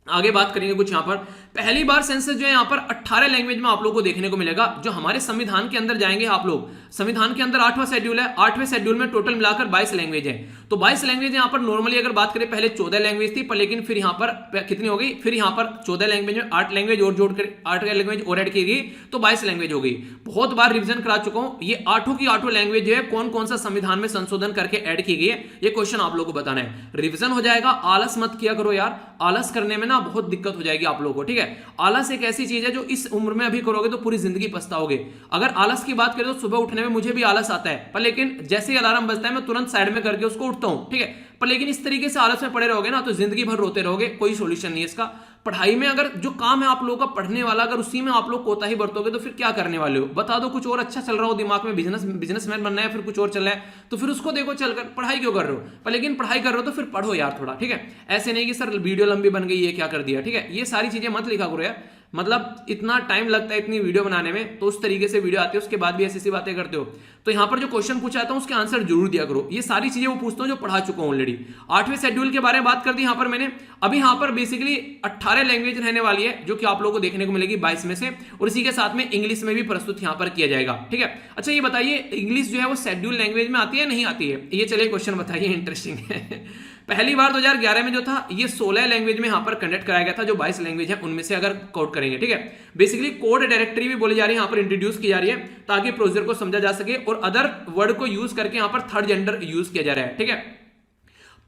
आगे बात करेंगे कुछ यहां पर। पहली बार सेंसस जो है यहां पर 18 लैंग्वेज में आप लोगों को देखने को मिलेगा। जो हमारे संविधान के अंदर जाएंगे आप लोग, संविधान के अंदर 8वां शेड्यूल है, 8वें शेड्यूल में टोटल मिलाकर 22 लैंग्वेज है। तो 22 लैंग्वेज यहां पर नॉर्मली अगर बात करें पहले 14 लैंग्वेज थी, पर लेकिन फिर यहां पर कितनी हो गई, फिर यहां पर 14 लैंग्वेज में 8 लैंग्वेज और जोड़कर 8 लैंग्वेज और ऐड की गई, तो 22 लैंग्वेज हो गई। बहुत बार रिवीजन करा चुका हूं, ये 8 की 8 लैंग्वेज जो है कौन कौन सा संविधान में संशोधन करके ऐड की गई है, ये क्वेश्चन आप लोगों को बताना है। रिवीजन हो जाएगा, आलस मत किया करो यार, आलस करने में ना बहुत दिक्कत हो जाएगी आप लोगों को, ठीक है। आलस एक ऐसी चीज है जो इस उम्र में अभी करोगे तो पूरी जिंदगी पछताओगे। अगर आलस की बात करें तो सुबह उठने में मुझे भी आलस आता है, पर लेकिन जैसे ही अलार्म बजता है मैं तुरंत साइड में करके उसको उठता हूं, ठीक है। पर लेकिन इस तरीके से आलस में पड़े रहोगे ना तो जिंदगी भर रोते रहोगे, कोई सोल्यूशन नहीं है इसका। पढ़ाई में अगर जो काम है आप लोगों का पढ़ने वाला, अगर उसी में आप लोग कोताही बरतोगे तो फिर क्या करने वाले हो, बता दो। कुछ और अच्छा चल रहा हो दिमाग में, बिजनेसमैन बनना है, फिर कुछ और चल रहा है, तो फिर उसको देखो चलकर, पढ़ाई क्यों कर रहे हो। पर लेकिन पढ़ाई कर रहे हो तो फिर पढ़ो यार थोड़ा, ठीक है। ऐसे नहीं कि सर वीडियो लंबी बन गई, ये क्या कर दिया, ठीक है। ये सारी चीजें मत लिखा करो यार, मतलब इतना टाइम लगता है इतनी वीडियो बनाने में, तो उस तरीके से वीडियो आती है, उसके बाद भी ऐसी बातें करते हो। तो यहां पर जो क्वेश्चन पूछा जाता है उसके आंसर जरूर दिया करो। ये सारी चीजें वो पूछता हूं जो पढ़ा चुका हूं ऑलरेडी। 8वें शेड्यूल के बारे में बात कर दी यहां पर मैंने। अभी यहां पर बेसिकली 18 लैंग्वेज रहने वाली है जो कि आप लोगों को देखने को मिलेगी 22 में से, और इसी के साथ में इंग्लिश में भी प्रस्तुत यहां पर किया जाएगा, ठीक है। अच्छा ये बताइए इंग्लिश जो है वो शेड्यूल लैंग्वेज में आती है नहीं आती है, ये चलिए क्वेश्चन बताइए, इंटरेस्टिंग है। पहली बार 2011 में जो था ये 16 लैंग्वेज में यहां पर कंडक्ट कराया गया था, जो 22 लैंग्वेज है उनमें से अगर कोड करेंगे, ठीक है। बेसिकली कोड डायरेक्टरी भी बोली जा रही है यहां पर, इंट्रोड्यूस की जा रही है ताकि प्रोसीजर को समझा जा सके, और अदर वर्ड को यूज करके यहां पर थर्ड जेंडर यूज किया जा रहा है, ठीक है।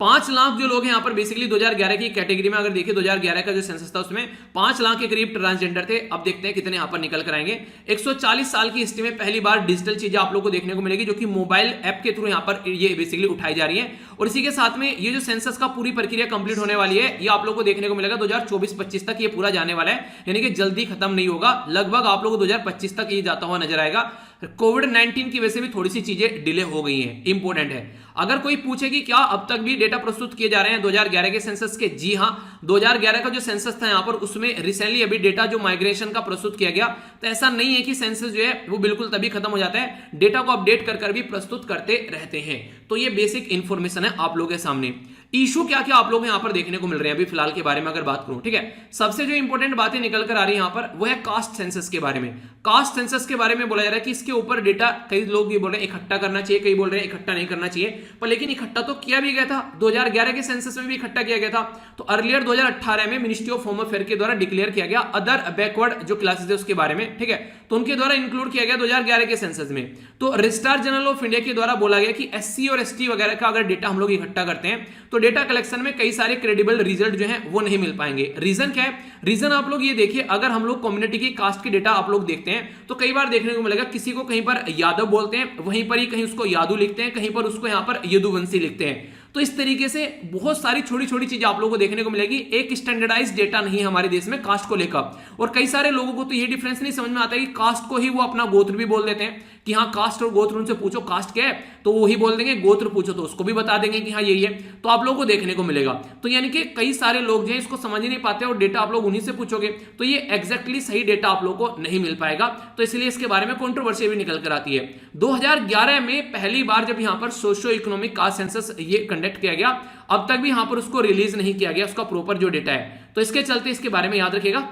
5 लाख जो लोग हैं यहां पर बेसिकली 2011 की कैटेगरी में अगर देखिए 2011 का जो सेंसस था उसमें 5 लाख के करीब ट्रांसजेंडर थे। अब देखते हैं कितने यहां पर निकल कर आएंगे। 140 साल की हिस्ट्री में पहली बार डिजिटल चीजें आप लोगों को देखने को मिलेगी, जो कि मोबाइल ऐप के थ्रू यहां पर ये बेसिकली उठाई जा रही है। और इसी के साथ में ये जो सेंसस का पूरी प्रक्रिया कंप्लीट होने वाली है, ये आप लोगों को देखने को मिलेगा 2024-25 तक ये पूरा जाने वाला है, यानी कि जल्दी खत्म नहीं होगा, लगभग आप लोगों को 2025 तक ये जाता हुआ नजर आएगा। कोविड-19 की वजह से भी थोड़ी सी चीजें डिले हो गई हैं, इंपॉर्टेंट है। अगर कोई पूछे कि क्या अब तक भी डेटा प्रस्तुत किए जा रहे हैं 2011 के सेंसस के, जी हां, 2011 का जो सेंसस था यहां पर उसमें रिसेंटली अभी डेटा जो माइग्रेशन का प्रस्तुत किया गया, तो ऐसा नहीं है कि सेंसस जो है वो बिल्कुल तभी खत्म हो जाता है, डेटा को अपडेट कर भी प्रस्तुत करते रहते हैं। तो ये बेसिक इंफॉर्मेशन है आप लोगों के सामने। इशू क्या क्या आप लोग यहां पर देखने को मिल रहे हैं अभी फिलहाल के बारे में अगर बात करूं, ठीक है। सबसे जो इंपॉर्टेंट बातें निकल कर आ रही है यहां पर वो है कास्ट सेंसस के बारे में। कास्ट सेंसस के बारे में बोला जा रहा है कि इसके ऊपर डेटा, कई लोग ये बोल रहे हैं इकट्ठा करना चाहिए, कई बोल रहे हैं इकट्ठा नहीं करना चाहिए, पर लेकिन इकट्ठा तो किया भी गया था, 2011 के सेंसस में भी इकट्ठा किया गया था। तो अर्लियर 2018 में मिनिस्ट्री ऑफ होम अफेयर के द्वारा डिक्लेयर किया गया अदर बैकवर्ड जो क्लासेस है उसके बारे में, ठीक है, तो उनके द्वारा इंक्लूड किया गया 2011 के सेंसस में। तो रजिस्ट्रार जनरल ऑफ इंडिया के द्वारा बोला गया कि एससी और एसटी वगैरह का अगर डेटा हम लोग इकट्ठा करते हैं तो डेटा कलेक्शन में कई सारे क्रेडिबल रिजल्ट जो हैं वो नहीं मिल पाएंगे। रीजन क्या है? रीजन आप लोग ये देखिए, अगर हम लोग कम्युनिटी की कास्ट के डेटा आप लोग देखते हैं तो कई बार देखने को मिलेगा किसी को कहीं पर यादव बोलते हैं, वहीं पर ही कहीं उसको यादू लिखते हैं, कहीं पर उसको यहां पर यदुवंशी लिखते हैं। तो इस तरीके से बहुत सारी छोटी छोटी चीजें आप लोगों को देखने को मिलेगी। एक स्टैंडर्डाइज डेटा नहीं है हमारे देश में कास्ट को लेकर, और कई सारे लोगों को तो ये डिफरेंस नहीं समझ में आता है कि कास्ट को ही वो अपना गोत्र भी बोल देते हैं कि हाँ कास्ट और गोत्र, उनसे पूछो कास्ट क्या है तो वो ही बोल देंगे, गोत्र पूछो तो उसको भी बता देंगे कि हाँ यही है। तो आप लोगों को देखने को मिलेगा। तो यानी कि कई सारे लोग जो है इसको समझ ही नहीं पाते और डेटा आप लोग उन्हीं से पूछोगे तो ये एग्जैक्टली सही डेटा आप लोगों को नहीं मिल पाएगा। तो इसलिए इसके बारे में कंट्रोवर्सी भी निकल कर आती है। 2011 में पहली बार जब यहां पर सोशियो इकोनॉमिक कास्ट सेंसस ये कंडक्ट किया गया, अब तक भी यहां पर उसको रिलीज नहीं किया गया, उसका प्रॉपर जो डेटा है। तो इसके चलते इसके बारे में याद रखिएगा।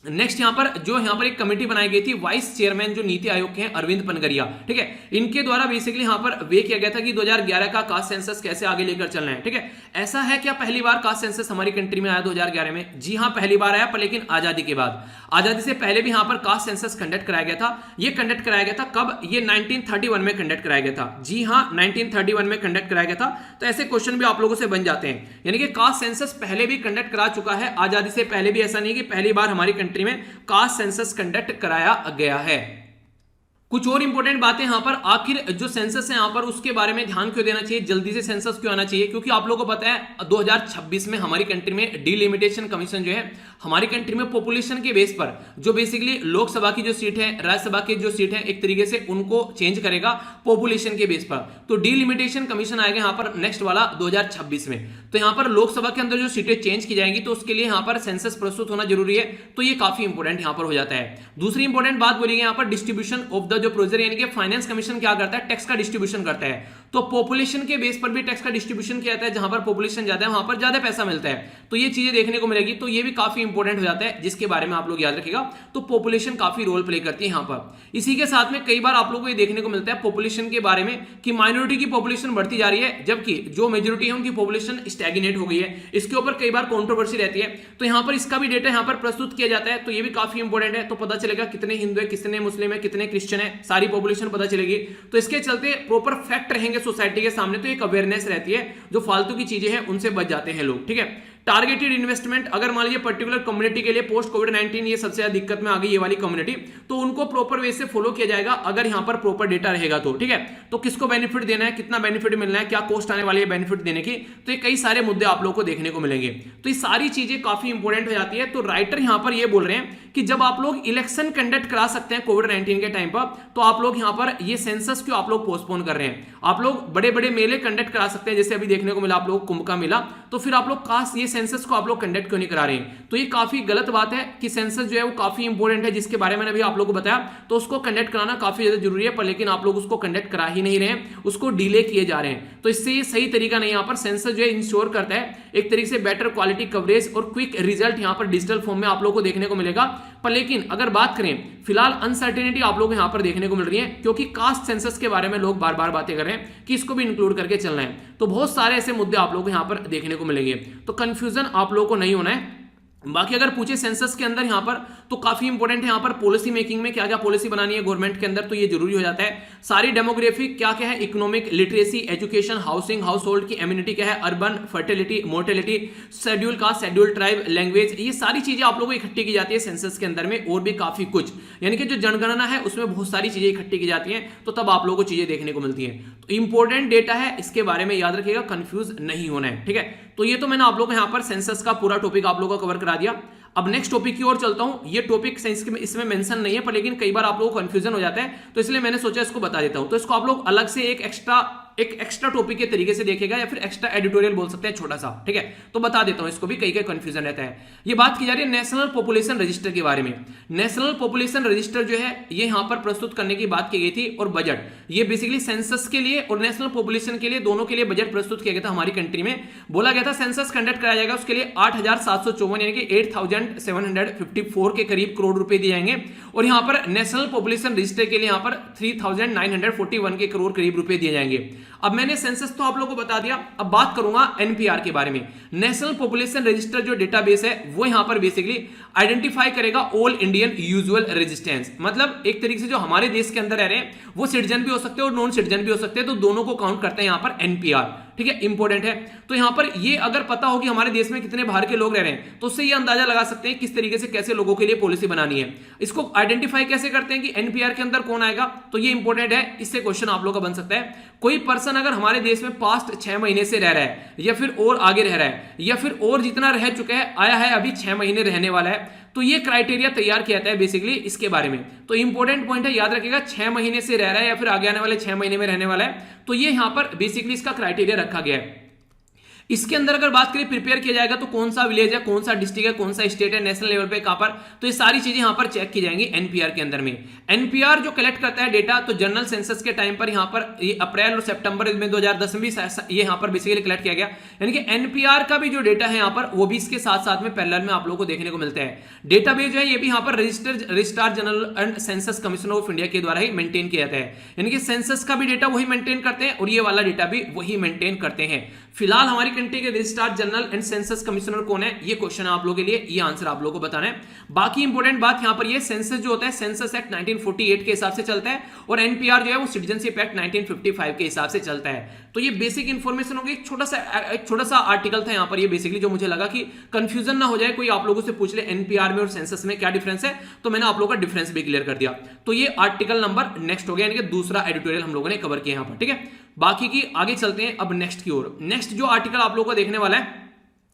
नेक्स्ट यहां पर एक कमेटी बनाई गई थी, वाइस चेयरमैन जो नीति आयोग के हैं अरविंद पनगरिया, ठीक है, इनके द्वारा बेसिकली यहां पर वे किया गया था कि 2011 का कास्ट सेंसस कैसे आगे लेकर चलना है। ठीक है, ऐसा है क्या पहली बार कास्ट सेंसस हमारी कंट्री में आया 2011 में? जी हां, पहली बार आया, पर लेकिन आजादी के बाद। आजादी से पहले भी यहां पर कास्ट सेंसस कंडक्ट कराया गया था। ये कंडक्ट कराया गया था कब? ये 1931 में कंडक्ट कराया गया था। जी हां, 1931 में कंडक्ट कराया गया था। तो ऐसे क्वेश्चन भी आप लोगों से बन जाते हैं, यानी कि कास्ट सेंसस पहले भी कंडक्ट करा चुका है आजादी से पहले भी। ऐसा नहीं कि पहली बार हमारी कंट्री में कास्ट सेंसस कंडक्ट कराया गया है। कुछ और इंपॉर्टेंट बातें यहां पर, आखिर जो सेंसस है यहां पर उसके बारे में ध्यान क्यों देना चाहिए, जल्दी से सेंसस क्यों आना चाहिए? क्योंकि आप लोगों को पता है 2026 में हमारी कंट्री में डिलिमिटेशन कमीशन जो है हमारी कंट्री में पॉपुलेशन के बेस पर जो बेसिकली लोकसभा की जो सीट है, राज्यसभा की जो सीट है, एक तरीके से उनको चेंज करेगा पॉपुलेशन के बेस पर। तो डिलिमिटेशन कमीशन आएगा यहां पर नेक्स्ट वाला 2026 में। तो यहां पर लोकसभा के अंदर जो सीटें चेंज की जाएंगी तो उसके लिए यहां पर सेंसस प्रस्तुत होना जरूरी है। तो ये काफी इंपॉर्टेंट यहां पर हो जाता है। दूसरी इंपॉर्टेंट बात बोलिए यहां पर डिस्ट्रीब्यूशन ऑफ द जो प्रोविजन, यानी कि फाइनेंस कमीशन क्या करता है? टैक्स का डिस्ट्रीब्यूशन करता है। तो पॉपुलेशन के बेस पर भी टैक्स का डिस्ट्रीब्यूशन किया जाता है, जहां पर पॉपुलेशन ज्यादा है वहां पर ज्यादा पैसा मिलता है। तो ये चीजें देखने को मिलेगी। तो ये भी काफी इंपॉर्टेंट हो जाता है, जिसके बारे में आप लोग याद रखिएगा। तो पॉपुलेशन काफी रोल प्ले करती है यहां पर। इसी के साथ में कई बार आप लोगों को ये देखने को मिलता है पॉपुलेशन के बारे में कि माइनॉरिटी की पॉपुलेशन बढ़ती जा रही है, जबकि जो मेजॉरिटी है उनकी पॉपुलेशन स्टैग्नेट हो गई है। इसके ऊपर कई बार कंट्रोवर्सी रहती है। तो यहां पर इसका भी डेटा यहां पर प्रस्तुत किया जाता है। तो ये भी काफी इंपॉर्टेंट है। तो पता चलेगा कितने हिंदू है, कितने मुस्लिम है, कितने क्रिश्चियन है, सारी पॉपुलेशन पता चलेगी। तो इसके चलते प्रॉपर फैक्ट रहेंगे सोसाइटी के सामने, तो एक अवेयरनेस रहती है। जो फालतू की चीजें हैं उनसे बच जाते हैं लोग। ठीक है, टारगेटेड इन्वेस्टमेंट, अगर मान लीजिए पर्टिकुलर कम्युनिटी के लिए पोस्ट कोविड-19 ये सबसे ज्यादा दिक्कत में आ गई, ये वाली कम्युनिटी, तो उनको प्रॉपर वे से फॉलो किया जाएगा अगर यहां पर प्रॉपर डेटा रहेगा तो। ठीक है, तो किसको बेनिफिट देना है, कितना बेनिफिट मिलना है, क्या कॉस्ट आने वाली है बेनिफिट देने की, तो ये कई सारे मुद्दे आप लोगों को देखने को मिलेंगे। तो ये सारी चीजें काफी इंपॉर्टेंट हो जाती है। तो राइटर यहां पर ये बोल रहे हैं कि जब आप लोग इलेक्शन कंडक्ट करा सकते हैं कोविड-19 के टाइम पर, तो आप लोग यहां पर ये सेंसस क्यों आप लोग पोस्टपोन कर रहे हैं? आप लोग बड़े बड़े मेले कंडक्ट करा सकते हैं, जैसे अभी देखने को मिला आप लोग कुंभ का मेला, तो फिर आप लोग कास्ट ये सेंसस को आप लोग कंडक्ट क्यों नहीं करा रहे हैं? तो ये काफी गलत बात है कि सेंसस जो है वो काफी इंपॉर्टेंट है, जिसके बारे में अभी आप लोगों को बताया। तो उसको कंडक्ट कराना काफी ज्यादा जरूरी है, पर लेकिन आप लोग उसको कंडक्ट करा ही नहीं रहे हैं, उसको डिले किए जा रहे हैं। तो इससे ये सही तरीका नहीं। यहाँ पर सेंसस जो है इंश्योर करता है एक तरीके से बेटर क्वालिटी कवरेज और क्विक रिजल्ट यहाँ पर डिजिटल फॉर्म में आप लोगों को देखने को मिलेगा। पर लेकिन अगर बात करें, फिलहाल अनसर्टेनिटी आप लोग यहाँ पर देखने को मिल रही है, क्योंकि कास्ट सेंसस के बारे में लोग बार बार बातें कर रहे हैं कि इसको भी इंक्लूड करके चलना है। तो बहुत सारे ऐसे मुद्दे आप लोगों को यहाँ पर देखने को मिलेंगे। तो कंफ्यूजन आप लोगों को नहीं होना है। बाकी अगर पूछे सेंसस के अंदर यहाँ पर, तो काफी इंपॉर्टेंट है यहाँ पर पॉलिसी मेकिंग में क्या क्या पॉलिसी बनानी है गवर्नमेंट के अंदर, तो ये जरूरी हो जाता है। सारी डेमोग्राफिक क्या क्या है, economic, literacy, education, housing, house hold की इम्यूनिटी क्या है, urban, fertility, mortality, schedule caste, schedule tribe, language, ये सारी चीजें आप लोगों को इकट्ठी की जाती है सेंसस के अंदर में। और भी काफी कुछ, यानी कि जो जनगणना है उसमें बहुत सारी चीजें इकट्ठी की जाती हैं, तो तब आप लोगों को चीजें देखने को मिलती हैं। तो इंपॉर्टेंट डेटा है, इसके बारे में याद रखिएगा, कंफ्यूज नहीं होना है। ठीक है, तो ये तो मैंने आप लोगों को यहाँ पर सेंसस का पूरा टॉपिक आप लोगों को कवर करा दिया। अब नेक्स्ट टॉपिक की ओर चलता हूं। ये टॉपिक इसमें मेंशन नहीं है, पर लेकिन कई बार आप लोगों को कंफ्यूजन हो जाता है, तो इसलिए मैंने सोचा इसको बता देता हूं। तो इसको आप लोग अलग से एक एक्स्ट्रा टॉपिक के तरीके से देखेगा, या फिर एक्स्ट्रा एडिटोरियल बोल सकते हैं, छोटा सा। ठीक है, तो बता देता हूं, इसको भी कई कंफ्यूजन रहता है। ये बात की जा रही है नेशनल पॉपुलेशन रजिस्टर के बारे में। नेशनल पॉपुलेशन रजिस्टर जो है ये यहां पर प्रस्तुत करने की बात की गई थी, और बजट, ये बेसिकली सेंसस के लिए और नेशनल पॉपुलेशन के लिए, दोनों के लिए बजट प्रस्तुत किया गया था हमारी कंट्री में। बोला गया था सेंसस कंडक्ट कराया जाएगा, उसके लिए 8,754 यानी कि 8,754 के करीब करोड़ रुपए दिए जाएंगे, और यहां पर नेशनल पॉपुलेशन रजिस्टर के लिए यहां पर 3,941 के करोड़ करीब रुपए दिए जाएंगे। अब मैंने सेंसस तो आप लोगों को बता दिया, अब बात करूंगा एनपीआर के बारे में। नेशनल पॉपुलेशन रजिस्टर जो डेटाबेस है वो यहां पर बेसिकली आइडेंटिफाई करेगा ऑल इंडियन यूजुअल रेजिस्टेंस, मतलब एक तरीके से जो हमारे देश के अंदर रह रहे हैं वो सिटीजन भी हो सकते हैं और नॉन सिटीजन भी हो सकते हैं, तो दोनों को काउंट करते हैं यहां पर एनपीआर। ठीक है, इंपॉर्टेंट है। तो यहां पर ये अगर पता हो कि हमारे देश में कितने बाहर के लोग रह रहे हैं तो उससे ये अंदाजा लगा सकते हैं किस तरीके से कैसे लोगों के लिए पॉलिसी बनानी है। इसको आइडेंटिफाई कैसे करते हैं कि एनपीआर के अंदर कौन आएगा, तो ये इंपॉर्टेंट है, इससे क्वेश्चन आप लोग का बन सकता है। कोई पर्सन अगर हमारे देश में पास्ट 6 महीने से रह रहा है या फिर और आगे रह रहा है या फिर और जितना रह चुका है आया है अभी 6 महीने रहने वाला है, तो ये क्राइटेरिया तैयार किया जाता है बेसिकली इसके बारे में। तो इंपॉर्टेंट पॉइंट है, याद रखिएगा 6 महीने से रह रहा है या फिर आगे आने वाले 6 महीने में रहने वाला है, तो ये यहां पर बेसिकली इसका क्राइटेरिया रखा गया है। इसके अंदर अगर बात करें प्रिपेयर किया जाएगा तो कौन सा विलेज है, कौन सा डिस्ट्रिक्ट है, कौन सा स्टेट है, नेशनल लेवल पे कहां पर, तो ये सारी चीजें यहां पर चेक की जाएंगी एनपीआर के अंदर में। एनपीआर जो कलेक्ट करता है डेटा, तो जनरल सेंसस के टाइम पर यहां पर ये अप्रैल और सितंबर में 2010 में भी ये यहां पर बेसिकली कलेक्ट किया गया, यानी कि एनपीआर का भी जो डेटा है यहां पर वो भी इसके साथ साथ में पैरेलल में आप लोगों को देखने को मिलता है। डेटाबेस जो है ये भी यहां पर registrar general and census commission of India के द्वारा ही मेंटेन किया जाता है, यानी कि सेंसस का भी डेटा वही मेंटेन करते हैं और ये वाला डेटा भी वही मेंटेन करते हैं। फिलहाल हमारी कंट्री के registrar general and census commissioner कौन है, ये क्वेश्चन है आप लोगों के लिए, ये आंसर आप लोगों को बताना है। बाकी इंपॉर्टेंट बात यहां पर ये सेंसस जो होता है सेंसस एक्ट 1948 के हिसाब से चलता है और एनपीआर जो है वो सिटीजनशिप एक्ट 1955 के हिसाब से चलता है। तो ये बेसिक इंफॉर्मेशन होगी, एक छोटा सा आर्टिकल था यहां पर ये बेसिकली, जो मुझे लगा कि कंफ्यूजन ना हो जाए, कोई आप लोगों से पूछ ले एनपीआर में और सेंसस में क्या डिफरेंस है, तो मैंने आप लोगों का डिफरेंस भी क्लियर कर दिया। तो ये आर्टिकल नंबर नेक्स्ट हो गया, यानी कि दूसरा एडिटोरियल हम लोगों ने कवर किया यहां पर, ठीक है। बाकी की आगे चलते हैं अब नेक्स्ट की ओर। नेक्स्ट जो आर्टिकल आप लोगों को देखने वाला है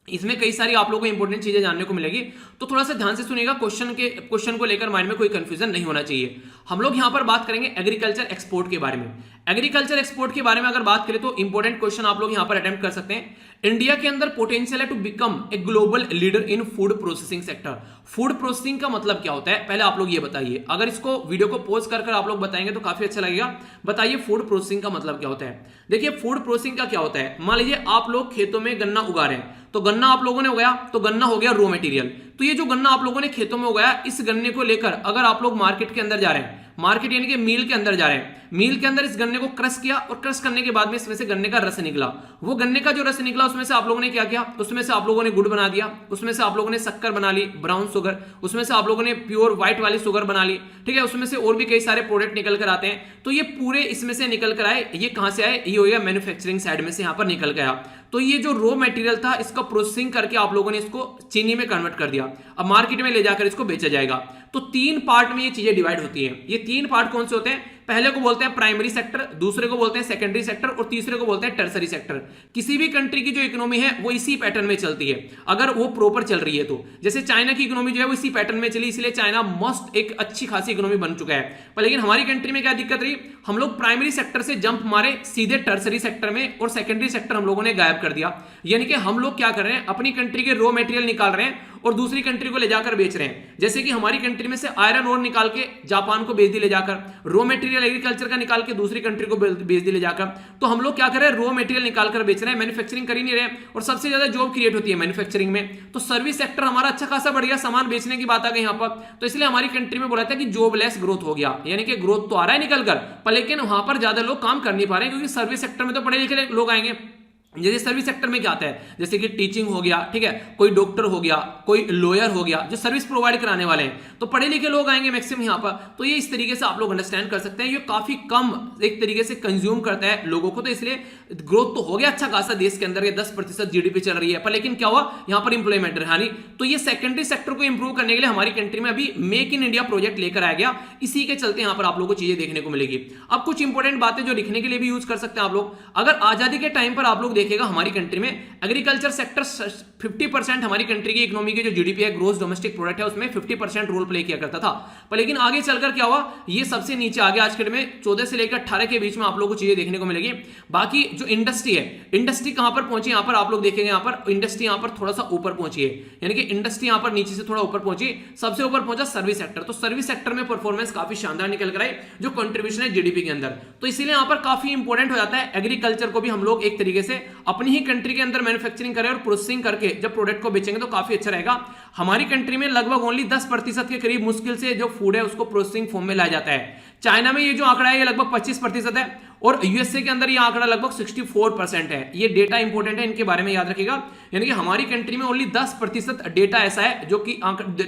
इसमें कई सारी आप लोगों को इंपॉर्टेंट चीजें जानने को मिलेगी, तो थोड़ा सा ध्यान से सुनिएगा, क्वेश्चन को लेकर माइंड में कोई कंफ्यूजन नहीं होना चाहिए। हम लोग यहां पर बात करेंगे एग्रीकल्चर एक्सपोर्ट के बारे में। एग्रीकल्चर एक्सपोर्ट के बारे में अगर बात करें तो इंपॉर्टेंट क्वेश्चन आप लोग यहां पर अटेम्प्ट कर सकते हैं। इंडिया के अंदर पोटेंशियल है to become a global leader in food processing sector. Food processing का मतलब क्या होता है, पहले आप लोग ये बताइए। अगर इसको वीडियो को पॉज कर आप लोग बताएंगे तो काफी अच्छा लगेगा। बताइए फूड प्रोसेसिंग का मतलब क्या होता है। देखिए फूड प्रोसेसिंग का क्या होता है, मान लीजिए आप लोग खेतों में गन्ना उगा रहे हैं, तो गन्ना आप लोगों ने उगाया तो गन्ना हो गया रॉ मटेरियल। तो ये जो गन्ना आप लोगों ने खेतों में उगाया, इस गन्ने को लेकर अगर आप लोग मार्केट के अंदर जा रहे हैं, मार्केट यानी कि मिल के अंदर जा रहे हैं, मिल के अंदर इस गन्ने को क्रश किया और क्रश करने के बाद में इसमें से गन्ने का रस निकला। वो गन्ने का जो रस निकला उसमें से आप लोगों ने क्या किया, उसमें से आप लोगों ने गुड़ बना दिया, उसमें से आप लोगों ने शक्कर बना ली, ब्राउन शुगर, उसमें से आप लोगों ने प्योर व्हाइट वाली शुगर बना ली, ठीक है। उसमें से और भी कई सारे प्रोडक्ट निकल कर आते हैं। तो ये पूरे इसमें से निकल कर आए, ये कहां से आए, ये हो गया मैन्युफैक्चरिंग साइड में से यहां पर निकल गया। तो ये जो रॉ मटेरियल था इसका प्रोसेसिंग करके आप लोगों ने इसको चीनी में कन्वर्ट कर दिया, अब मार्केट में ले जाकर इसको बेचा जाएगा। तो 3 पार्ट में ये चीजें डिवाइड होती हैं। ये 3 पार्ट कौन से होते हैं, पहले को बोलते हैं प्राइमरी सेक्टर, दूसरे को बोलते हैं सेकेंडरी सेक्टर और तीसरे को बोलते हैं टर्सरी सेक्टर। किसी भी कंट्री की जो इकोनॉमी है वो इसी पैटर्न में चलती है, अगर वो प्रॉपर चल रही है तो। जैसे चाइना की इकोनॉमी जो है वो इसी पैटर्न में चली, इसलिए चाइना मस्त एक अच्छी खासी इकोनॉमी बन चुका है। पर लेकिन हमारी कंट्री में क्या दिक्कत रही, हम लोग प्राइमरी सेक्टर से जंप मारे सीधे टर्सरी सेक्टर में और सेकेंडरी सेक्टर हम लोगों ने गायब कर दिया। यानी कि हम लोग क्या कर रहे हैं, अपनी कंट्री के रॉ मटेरियल निकाल रहे हैं और दूसरी कंट्री को ले जाकर बेच रहे हैं। जैसे कि हमारी कंट्री में से आयरन ओर निकाल के जापान को बेच दी ले जाकर, रॉ मटेरियल एग्रीकल्चर का निकाल के दूसरी कंट्री को बेच दी ले जाकर। तो हम लोग क्या कर रहे हैं, रॉ मटेरियल निकाल कर बेच रहे हैं, मैन्युफैक्चरिंग कर ही नहीं रहे हैं। और सबसे ज्यादा जॉब क्रिएट होती है मैन्युफैक्चरिंग में। तो सर्विस सेक्टर हमारा अच्छा खासा बढ़ गया, सामान बेचने की बात आ गई यहाँ पर। तो इसलिए हमारी कंट्री में बोला था कि जॉबलेस ग्रोथ हो गया, यानी कि ग्रोथ तो आ रहा है निकल कर, पर लेकिन वहां पर ज्यादा लोग काम कर नहीं पा रहे हैं, क्योंकि सर्विस सेक्टर में तो पढ़े लिखे लोग आएंगे। जैसे सर्विस सेक्टर में क्या आता है, जैसे कि टीचिंग हो गया, ठीक है, कोई डॉक्टर हो गया, कोई लॉयर हो गया, जो सर्विस प्रोवाइड कराने वाले हैं, तो पढ़े लिखे लोग आएंगे मैक्सिमम यहाँ पर। तो ये इस तरीके से आप लोग अंडरस्टैंड कर सकते हैं, ये काफी कम एक तरीके से कंज्यूम करता है लोगों को। तो इसलिए ग्रोथ तो हो गया अच्छा खासा देश के अंदर, 10% जीडीपी चल रही है, पर लेकिन क्या हुआ, यहाँ पर इंप्लॉयमेंट रहा नहीं। तो ये सेकेंडरी सेक्टर को इंप्रूव करने के लिए हमारी कंट्री में अभी मेक इन इंडिया प्रोजेक्ट लेकर आया गया। इसी के चलते यहाँ पर आप लोगों को चीजें देखने को मिलेगी। अब कुछ इंपॉर्टेंट बातें जो लिखने के लिए भी यूज कर सकते हैं आप लोग। अगर आजादी के टाइम पर आप लोग देखेगा हमारी कंट्री में एग्रीकल्चर सेक्टर 50% हमारी कंट्री की इकोनॉमी की जो जीडीपी है, ग्रोस डोमेस्टिक प्रोडक्ट है, उसमें 50% रोल प्ले किया करता था। पर लेकिन आगे चलकर क्या हुआ, ये सबसे नीचे आ गया। आज के डेट में 14 से लेकर 18 के बीच में आप लोगों को चीजें देखने को मिलेगी। बाकी जो इंडस्ट्री है, इंडस्ट्री कहां पर पहुंची, यहां पर आप लोग देखेंगे, यहां पर इंडस्ट्री यहां पर थोड़ा सा ऊपर पहुंची है, यानी कि इंडस्ट्री यहां पर नीचे से थोड़ा ऊपर पहुंची। सबसे ऊपर पहुंचा सर्विस सेक्टर। तो सर्विस सेक्टर में परफॉर्मेंस काफी शानदार निकल कर आई, जो कंट्रीब्यूशन है जीडीपी के अंदर। तो इसीलिए यहां पर काफी इंपॉर्टेंट हो जाता है एग्रीकल्चर को भी हम लोग एक तरीके से अपनी ही कंट्री के अंदर मैन्युफैक्चरिंग करें और प्रोसेसिंग करके जब प्रोडक्ट को बेचेंगे तो काफी अच्छा रहेगा। हमारी कंट्री में लगभग ओनली 10% के करीब मुश्किल से जो फूड है उसको प्रोसेसिंग फॉर्म में लाया जाता है। चाइना में ये जो आंकड़ा है ये लगभग 25% है, और यूएसए के अंदर ये आंकड़ा लगभग 64% है। ये डेटा इंपॉर्टेंट है, इनके बारे में याद रखिएगा। यानी कि हमारी कंट्री में ओनली 10% डेटा ऐसा है जो कि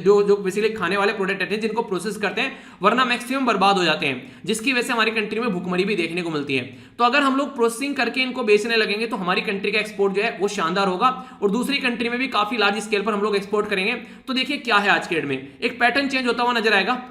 जो बेसिकली खाने वाले प्रोडक्ट हैं जिनको प्रोसेस करते हैं, वरना मैक्सिमम बर्बाद हो जाते हैं, जिसकी वजह से हमारी कंट्री में भुखमरी भी देखने को मिलती है। तो अगर हम लोग प्रोसेसिंग करके इनको बेचने लगेंगे तो हमारी कंट्री का एक्सपोर्ट जो है वो शानदार होगा और दूसरी कंट्री में भी काफी लार्ज स्केल पर हम लोग एक्सपोर्ट करेंगे। तो देखिए क्या है आज के डेट में एक पैटर्न चेंज होता हुआ नजर आएगा।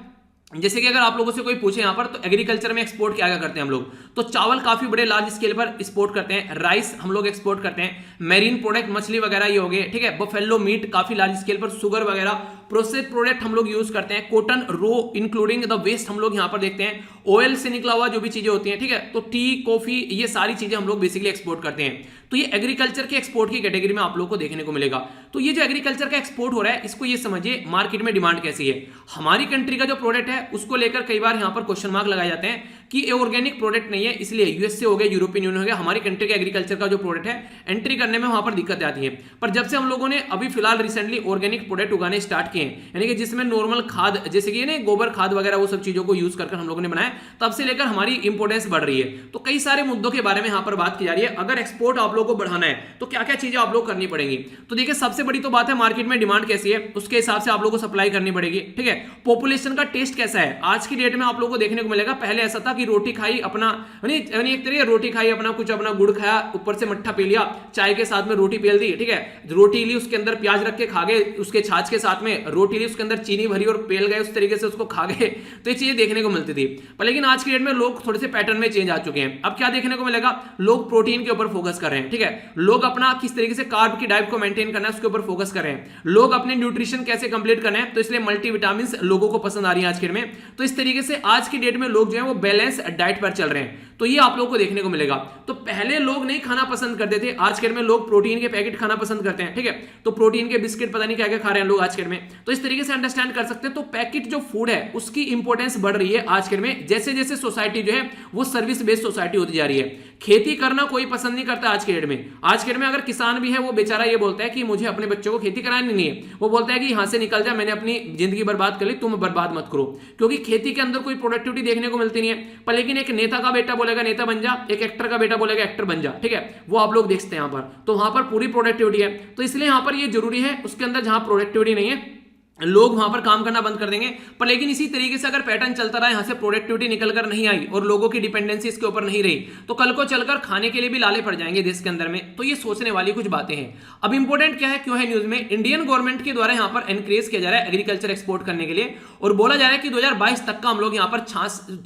जैसे कि अगर आप लोगों से कोई पूछे यहां पर, तो एग्रीकल्चर में एक्सपोर्ट क्या क्या करते हैं हम लोग, तो चावल काफी बड़े लार्ज स्केल पर एक्सपोर्ट करते हैं, राइस हम लोग एक्सपोर्ट करते हैं, मेरीन प्रोडक्ट मछली वगैरह ये हो गए, ठीक है, बफेलो मीट काफी लार्ज स्केल पर, शुगर वगैरह, प्रोसेस प्रोडक्ट हम लोग यूज करते हैं, cotton raw including the waste हम लोग यहां पर देखते हैं, ऑयल से निकला हुआ जो भी चीजें होती हैं, ठीक है, तो टी कॉफी ये सारी चीजें हम लोग बेसिकली एक्सपोर्ट करते हैं। तो ये एग्रीकल्चर के एक्सपोर्ट की कैटेगरी में आप लोग को देखने को मिलेगा। तो ये जो एग्रीकल्चर का एक्सपोर्ट हो रहा है, इसको ये समझिए मार्केट में डिमांड कैसी है। हमारी कंट्री का जो प्रोडक्ट है उसको लेकर कई बार यहां पर क्वेश्चन मार्क लगाए जाते हैं कि ये ऑर्गेनिक प्रोडक्ट नहीं है, इसलिए यूएसए हो गया, यूरोपियन यूनियन हो गया, हमारी कंट्री के एग्रीकल्चर का जो प्रोडक्ट है एंट्री करने में वहां पर दिक्कत आती है। पर जब से हम लोगों ने अभी फिलहाल रिसेंटली ऑर्गेनिक प्रोडक्ट उगाने स्टार्ट किए हैं, यानी कि जिसमें नॉर्मल खाद जैसे कि गोबर खाद वगैरह वो सब चीजों को यूज कर हम लोगों ने बनाया, तब से लेकर हमारी इंपोर्टेंस बढ़ रही है। तो कई सारे मुद्दों के बारे में यहां पर बात की जा रही है। अगर एक्सपोर्ट आप लोगों को बढ़ाना है तो क्या क्या चीजें आप लोग करनी पड़ेगी। तो देखिए सबसे बड़ी तो बात है मार्केट में डिमांड कैसी है, उसके हिसाब से आप लोगों को सप्लाई करनी पड़ेगी, ठीक है। पॉपुलेशन का टेस्ट कैसा है आज की डेट में आप लोगों को देखने को मिलेगा। पहले ऐसा था कि रोटी खाई अपना एक तरीके रोटी खाई अपना कुछ अपना गुड़ खाया, ऊपर से मट्ठा पी लिया, चाय के साथ में रोटी पेल दी, ठीक है, रोटी ली उसके अंदर प्याज रख के खा गए, उसके छाछ के साथ में रोटी ली उसके अंदर चीनी भरी और पेल गए, उस तरीके से उसको खा गए। तो ये चीजें देखने को मिलती थी। पर लेकिन आज की डेट में लोग थोड़े से पैटर्न में चेंज आ चुके हैं। अब क्या देखने को मिलेगा, लोग प्रोटीन के ऊपर फोकस कर रहे हैं, ठीक है, लोग अपना किस तरीके से कार्ब की डाइट को मेंटेन करना है उसके ऊपर फोकस कर रहे हैं, लोग अपने न्यूट्रिशन कैसे कंप्लीट करना है, तो इसलिए मल्टीविटामिन लोगों को पसंद आ रही है आज के डेट में। तो इस तरीके से आज की डेट में लोग जो है वो बैलेंस डाइट पर चल रहे हैं। तो ये आप लोगों को देखने को मिलेगा। तो पहले लोग नहीं खाना पसंद करते थे, आज के डेट में लोग प्रोटीन के पैकेट खाना पसंद करते हैं, ठीक है, तो प्रोटीन के बिस्किट पता नहीं क्या क्या खा रहे हैं लोग आज के डेट में। तो इस तरीके से अंडरस्टैंड कर सकते हैं। तो पैकेट जो फूड है उसकी इंपॉर्टेंस बढ़ रही है आज के डेट में, जैसे जैसे सोसाइटी जो है वो सर्विस बेस्ड सोसाइटी होती जा रही है। खेती करना कोई पसंद नहीं करता आज के डेट में। आज के डेट में अगर किसान भी है वो बेचारा ये बोलता है कि मुझे अपने बच्चों को खेती करानी नहीं है, वो बोलता है कि यहां से निकल जा, मैंने अपनी जिंदगी बर्बाद कर ली, तुम बर्बाद मत करो, क्योंकि खेती के अंदर कोई प्रोडक्टिविटी देखने को मिलती नहीं है। पर लेकिन एक नेता का बेटा बोलेगा नेता बन जा, एक एक्टर का बेटा बोलेगा एक्टर बन जा, ठीक है, वो आप लोग देखते हैं यहां पर। तो वहां पर पूरी प्रोडक्टिविटी है, तो इसलिए यहां पर ये जरूरी है। उसके अंदर जहां प्रोडक्टिविटी नहीं है लोग वहां पर काम करना बंद कर देंगे। पर लेकिन इसी तरीके से अगर पैटर्न चलता रहा, यहां से प्रोडक्टिविटी निकल कर नहीं आई और लोगों की डिपेंडेंसी इसके ऊपर नहीं रही, तो कल को चलकर खाने के लिए भी लाले पड़ जाएंगे देश के अंदर में। तो ये सोचने वाली कुछ बातें हैं। अब इंपॉर्टेंट क्या है, क्यों है न्यूज में, इंडियन गवर्नमेंट के द्वारा यहां पर एनकरेज किया जा रहा है एग्रीकल्चर एक्सपोर्ट करने के लिए, और बोला जा रहा है कि 2022 तक का हम लोग यहां पर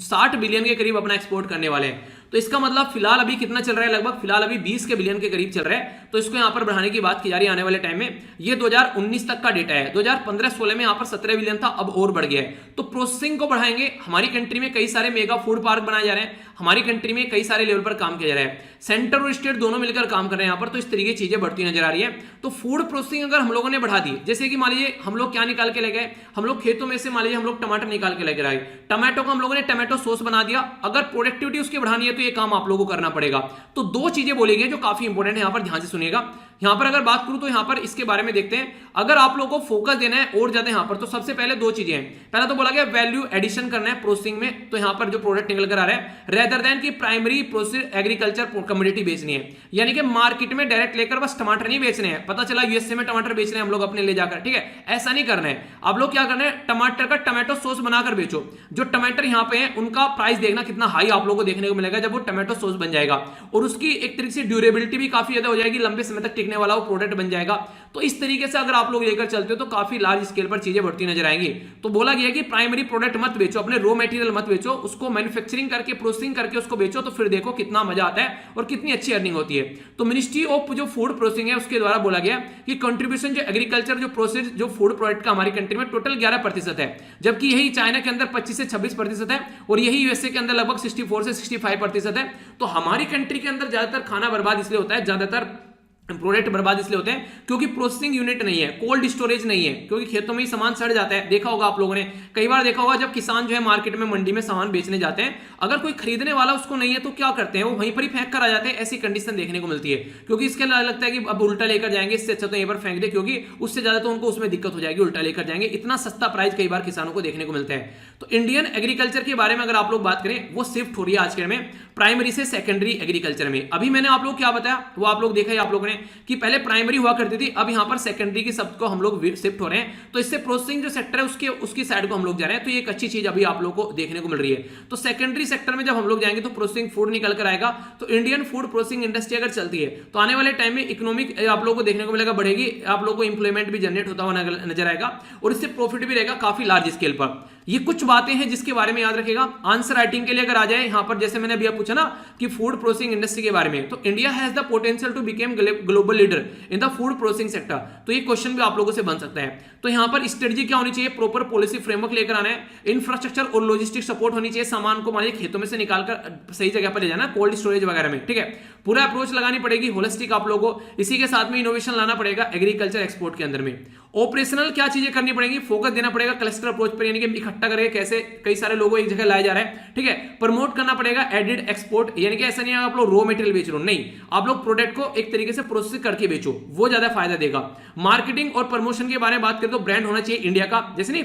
60 बिलियन के करीब अपना एक्सपोर्ट करने वाले हैं। तो इसका मतलब फिलहाल अभी कितना चल रहा है, लगभग फिलहाल अभी 20 के बिलियन के करीब चल रहा है। तो इसको यहां पर बढ़ाने की बात की जा रही है आने वाले टाइम में। ये 2019 तक का डेटा है, 2015-16 में यहां पर 17 बिलियन था, अब और बढ़ गया है। तो प्रोसेसिंग को बढ़ाएंगे। हमारी कंट्री में कई सारे मेगा फूड पार्क बनाए जा रहे हैं, हमारी कंट्री में कई सारे लेवल पर काम किया जा रहा है, सेंटर और स्टेट दोनों मिलकर काम कर रहे हैं यहां पर। तो इस तरीके की चीजें बढ़ती नजर आ रही है। तो फूड प्रोसेसिंग अगर हम लोगों ने बढ़ा दी, जैसे कि मान लीजिए हम लोग क्या निकाल के ले गए, हम लोग खेतों में से मान लीजिए हम लोग टमाटर निकाल के लेकर आए, टमाटो को हम लोगों ने टमाटो सॉस बना दिया। अगर प्रोडक्टिविटी उसकी बढ़ानी है तो ये काम आप लोगों को करना पड़ेगा। तो दो चीजें बोली गई जो काफी इंपॉर्टेंट है, यहां पर ध्यान से सुनिएगा। यहां पर अगर बात करूं तो यहां पर इसके बारे में देखते हैं। अगर आप लोगों को फोकस देना है और ज्यादा यहां पर, तो सबसे पहले दो चीजें हैं। पहला तो बोला गया वैल्यू एडिशन करना है प्रोसेसिंग में, तो यहां पर जो प्रोडक्ट निकल कर आ रहा है रेदर देन की प्राइमरी प्रोसेस एग्रीकल्चर कमोडिटी बेचनी है, यानी कि मार्केट में डायरेक्ट लेकर बस टमाटर नहीं बेचने हैं। पता चला यूएसए में टमाटर बेच रहे हैं हम लोग अपने ले जाकर, ठीक है, ऐसा नहीं करना है। आप लोग क्या करना है, टमाटर का टमाटो सॉस बनाकर बेचो। जो टमाटर यहां पे है उनका प्राइस देखना कितना हाई आप लोगों को देखने को मिलेगा जब वो टमाटो सॉस बन जाएगा, और उसकी एक तरीके से ड्यूरेबिलिटी भी काफी ज्यादा हो जाएगी, लंबे समय तक टिकने वाला वो प्रोडक्ट बन जाएगा। तो इस तरीके से अगर आप लोग लेकर चलते हो तो काफी लार्ज स्केल पर चीजें बढ़ती नजर आएंगी। तो बोला गया कि प्राइमरी प्रोडक्ट मत बेचो, अपने रॉ मटेरियल मत बेचो, उसको मैन्युफैक्चरिंग करके प्रोसेसिंग करके उसको बेचो, तो फिर देखो कितना मजा आता है और कितनी अच्छी अर्निंग होती है। तो मिनिस्ट्री ऑफ जो फूड प्रोसेसिंग है उसके द्वारा बोला गया कि कंट्रीब्यूशन जो एग्रीकल्चर जो प्रोसेस जो फूड प्रोडक्ट का हमारी कंट्री में टोटल 11% है, जबकि यही चाइना के अंदर 25 से 26% है, और यही यूएसए के अंदर लगभग 64 से 65% है। तो हमारी कंट्री के अंदर ज्यादातर खाना बर्बाद इसलिए होता है, ज्यादातर प्रोडक्ट बर्बाद इसलिए होते हैं क्योंकि प्रोसेसिंग यूनिट नहीं है, कोल्ड स्टोरेज नहीं है, क्योंकि खेतों में ही सामान सड़ जाता है। देखा होगा आप लोगों ने, कई बार देखा होगा जब किसान जो है मार्केट में मंडी में सामान बेचने जाते हैं, अगर कोई खरीदने वाला उसको नहीं है तो क्या करते हैं, वो वहीं पर ही फेंक कर आ जाते हैं। ऐसी कंडीशन देखने को मिलती है, क्योंकि इसके लगता है कि अब उल्टा लेकर जाएंगे, इससे अच्छा तो यहीं पर फेंक दे, क्योंकि उससे ज्यादा तो उनको उसमें दिक्कत हो जाएगी, उल्टा लेकर जाएंगे। इतना सस्ता प्राइस कई बार किसानों को देखने को मिलता है। तो इंडियन एग्रीकल्चर के बारे में अगर आप लोग बात करें, वो शिफ्ट हो रही है आज के में प्राइमरी से सेकेंडरी एग्रीकल्चर में। अभी मैंने आप लोग क्या बताया, वो आप लोग देखा ही आप लोगों ने कि पहले प्राइमरी हुआ करती थी, अब यहां पर सेकेंडरी की सब को हम लोग शिफ्ट हो रहे हैं। तो इससे प्रोसेसिंग जो सेक्टर है उसकी साइड को हम लोग जा रहे हैं। तो ये एक अच्छी चीज अभी आप लोग को देखने को मिल रही है। तो सेकेंडरी सेक्टर में जब हम लोग जाएंगे तो प्रोसेसिंग फूड निकल कर आएगा। तो इंडियन फूड प्रोसेसिंग इंडस्ट्री अगर चलती है तो आने वाले टाइम में इकोनॉमिक आप लोग को देखने को मिलेगा बढ़ेगी, आप लोग को इंप्लॉयमेंट भी जनरेट होता हुआ नजर आएगा और इससे प्रॉफिट भी रहेगा काफी लार्ज स्केल पर। ये कुछ बातें हैं जिसके बारे में याद रखेगा। आंसर राइटिंग के लिए अगर आ जाए यहां पर, जैसे मैंने अभी पूछा ना कि फूड प्रोसेसिंग इंडस्ट्री के बारे में, तो India has the potential to become global leader in the food processing sector. तो ये क्वेश्चन भी आप लोगों से बन सकता है। तो यहां पर स्ट्रेटजी क्या होनी चाहिए, प्रॉपर पॉलिसी फ्रेमवर्क लेकर आना है, इंफ्रास्ट्रक्चर और लॉजिस्टिक सपोर्ट होनी चाहिए, सामान को मान लीजिए खेतों में से निकालकर सही जगह पर ले जाना, कोल्ड स्टोरेज वगैरह में, ठीक है। पूरा अप्रोच लगानी पड़ेगी होलिस्टिक आप लोगों को। इसी के साथ में इनोवेशन लाना पड़ेगा एग्रीकल्चर एक्सपोर्ट के अंदर में। ऑपरेशनल क्या चीजें करनी पड़ेगी, फोकस देना पड़ेगा क्लस्टर अप्रोच पर, यानी कि इकट्ठा करके कैसे कई सारे लोगों एक जगह लाया जा रहा है, ठीक है। प्रमोट करना पड़ेगा एडिड एक्सपोर्ट, यानी कि ऐसा नहीं है आप लोग रॉ मटेरियल बेच रहे हो, नहीं, आप लोग प्रोडक्ट को एक तरीके से प्रोसेस करके बेचो, वो ज्यादा फायदा देगा। मार्केटिंग और प्रमोशन के बारे में बात करें तो ब्रांड होना चाहिए इंडिया का, जैसे नहीं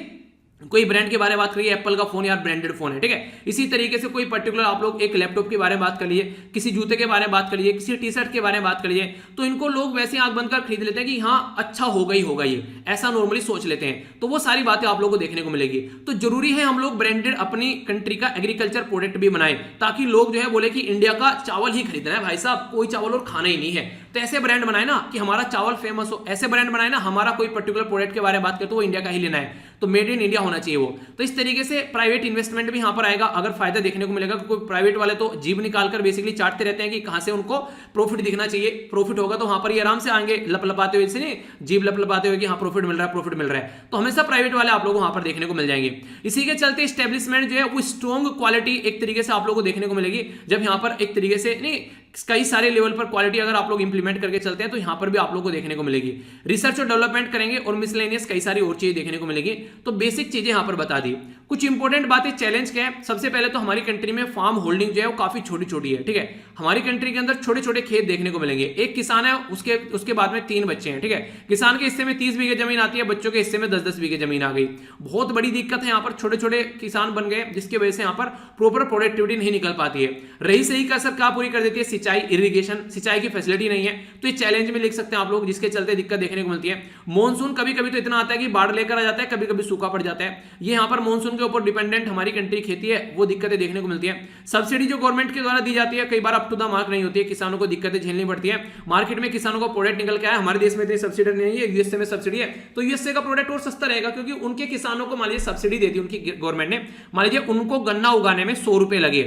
कोई ब्रांड के बारे में बात करिए, एप्पल का फोन यार ब्रांडेड फोन है, ठीक है। इसी तरीके से कोई पर्टिकुलर आप लोग एक लैपटॉप के बारे में बात कर लिए, किसी जूते के बारे में बात कर लिए, किसी टी शर्ट के बारे में बात कर लिए, तो इनको लोग वैसे आंख बंद कर खरीद लेते हैं कि हाँ अच्छा होगा ही होगा, ये ऐसा नॉर्मली सोच लेते हैं। तो वो सारी बातें आप लोगों को देखने को मिलेगी। तो जरूरी है हम लोग ब्रांडेड अपनी कंट्री का एग्रीकल्चर प्रोडक्ट भी बनाए, ताकि लोग जो है बोले कि इंडिया का चावल ही खरीदना है भाई साहब, कोई चावल और खाना ही नहीं है। तो ऐसे ब्रांड बनाए ना कि हमारा चावल फेमस हो, ऐसे ब्रांड बनाए ना हमारा कोई पर्टिकुलर प्रोडक्ट के बारे में बात करें तो वो इंडिया का ही लेना है, तो मेड इन इंडिया होना चाहिए वो। तो इस तरीके से प्राइवेट इन्वेस्टमेंट भी यहां पर आएगा। अगर फायदा देखने को मिलेगा, कोई प्राइवेट वाले तो जीभ निकालकर बेसिकली चाटते रहते हैं कि कहां से उनको प्रॉफिट दिखना चाहिए, प्रॉफिट होगा तो वहां पर ये आराम से आएंगे लपलपाते हुए, से नहीं जीभ लपलपाते हुए कि हाँ प्रॉफिट मिल रहा है, प्रॉफिट मिल रहा है। तो हमेशा प्राइवेट वाले आप लोग वहां पर देखने को मिल जाएंगे। इसी के चलते स्टेब्लिशमेंट जो है वो स्ट्रॉन्ग क्वालिटी एक तरीके से आप लोग को देखने को मिलेगी, जब यहां पर एक तरीके से नहीं कई सारे लेवल पर क्वालिटी अगर आप लोग इंप्लीमेंट करके चलते हैं तो यहां पर भी आप लोग को देखने को मिलेगी। रिसर्च और डेवलपमेंट करेंगे और मिसलेनियस कई सारी और चीजें देखने को मिलेगी। तो बेसिक चीजें यहां पर बता दी। कुछ इंपॉर्टेंट बातें, चैलेंज क्या है, सबसे पहले तो हमारी कंट्री में फार्म होल्डिंग जो है वो काफी छोटी छोटी है, ठीक है। हमारी कंट्री के अंदर छोटे छोटे खेत देखने को मिलेंगे। एक किसान है, उसके बाद में 3 बच्चे हैं, ठीक है। किसान के हिस्से में 30 बीघे जमीन आती है, बच्चों के हिस्से में 10-10 बीघे जमीन आ गई। बहुत बड़ी दिक्कत है, यहाँ पर छोटे छोटे किसान बन गए, जिसकी वजह से यहाँ पर प्रॉपर प्रोडक्टिविटी नहीं निकल पाती है। रही सही का असर क्या पूरी कर देती है, सिंचाई, इरिगेशन, सिंचाई की फैसिलिटी नहीं है। तो ये चैलेंज में लिख सकते हैं आप लोग, जिसके चलते दिक्कत देखने को मिलती है। मॉनसून कभी कभी तो इतना आता है कि बाढ़ लेकर आ जाता है, कभी कभी सूखा पड़ जाता है। ये यहाँ पर मॉनसून के ऊपर डिपेंडेंट हमारी कंट्री खेती है, वो दिक्कतें देखने को मिलती है। सब्सिडी जो गवर्नमेंट के द्वारा दी जाती है कई बार अप टू द मार्क नहीं होती है, किसानों को दिक्कतें झेलनी पड़ती है। मार्केट में किसानों को प्रोडक्ट निकल के आया, हमारे देश में इतनी सब्सिडी नहीं है, यूएसए में सब्सिडी है, तो यूएसए का प्रोडक्ट और सस्ता रहेगा, क्योंकि उनके किसानों को मान लीजिए सब्सिडी देती है उनकी गवर्नमेंट ने। मान लीजिए उनको गन्ना उगाने में 100 रुपए लगे,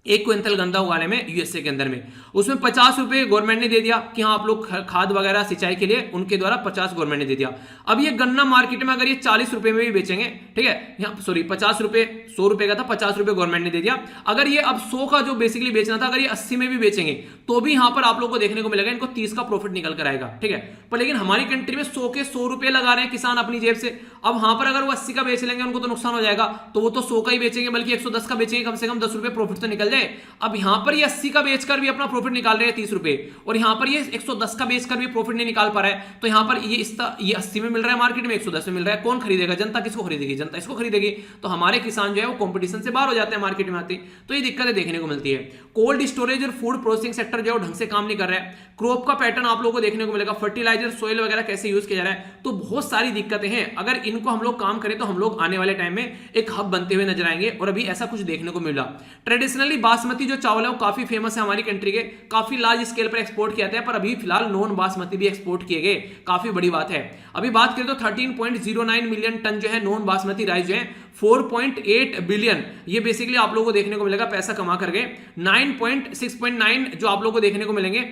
1 क्विंटल गन्ना उगाने में यूएसए के अंदर में, उसमें 50 रुपए गवर्नमेंट ने दे दिया कि हाँ आप लोग खाद वगैरह सिंचाई के लिए उनके द्वारा 50 गवर्नमेंट ने दे दिया। अब ये गन्ना मार्केट में अगर ये 40 रुपए में भी बेचेंगे, ठीक है, यहाँ सॉरी 50 रुपए, 100 रुपए का था, 50 रुपए गवर्नमेंट ने दे दिया। अगर ये अब 100 का जो बेसिकली बेचना था, अगर ये 80 में भी बेचेंगे तो भी यहाँ पर आप लोग को देखने को मिलेगा इनको 30 का प्रॉफिट निकल कर आएगा, ठीक है। पर लेकिन हमारी कंट्री में 100 के 100 रुपए लगा रहे हैं किसान अपनी जेब से। अब वहां पर अगर वो 80 का बेच लेंगे उनको तो नुकसान हो जाएगा, तो वो तो 100 का ही बेचेंगे, बल्कि 110 का बेचेंगे, कम से कम 10 रुपए प्रॉफिट तो निकल जाए। अब यहां पर ये 80 का बेचकर भी अपना प्रॉफिट निकाल रहे हैं 30 रुपए, और यहां पर ये 110 का बेचकर भी प्रॉफिट नहीं निकाल पा रहा है। तो यहां पर ये 80 में मिल रहा है मार्केट में, 110 में मिल रहा है, कौन खरीदेगा, जनता किसको खरीदेगी, जनता इसको खरीदेगी। तो हमारे किसान जो है वो कंपटीशन से बाहर हो जाते हैं मार्केट में आते, तो ये दिक्कतें देखने को मिलती है। कोल्ड स्टोरेज और फूड प्रोसेसिंग सेक्टर जो है ढंग से काम नहीं कर रहा है। क्रॉप का पैटर्न आप लोगों को देखने को मिलेगा, फर्टिलाइजर, सोइल वगैरह कैसे यूज किया जा रहा है, तो बहुत सारी दिक्कतें हैं। अगर इनको हम लोग काम करें तो हम लोग आने वाले टाइम में एक हब बनते हुए नजर आएंगे, और अभी ऐसा कुछ देखने को मिला। ट्रेडिशनली बासमती जो चावल है वो काफी फेमस है हमारी कंट्री के, काफी लार्ज स्केल पर एक्सपोर्ट किया जाता है, पर अभी फिलहाल नॉन बासमती भी एक्सपोर्ट किए गए, काफी बड़ी बात है। अभी बात करें तो 13.09 मिलियन टन जो है नॉन बासमती राइस जो है 4.8 बिलियन, ये बेसिकली आप लोगों को देखने को मिलेगा पैसा कमा कर गए। 6.9 जो आप लोगों को देखने को मिलेंगे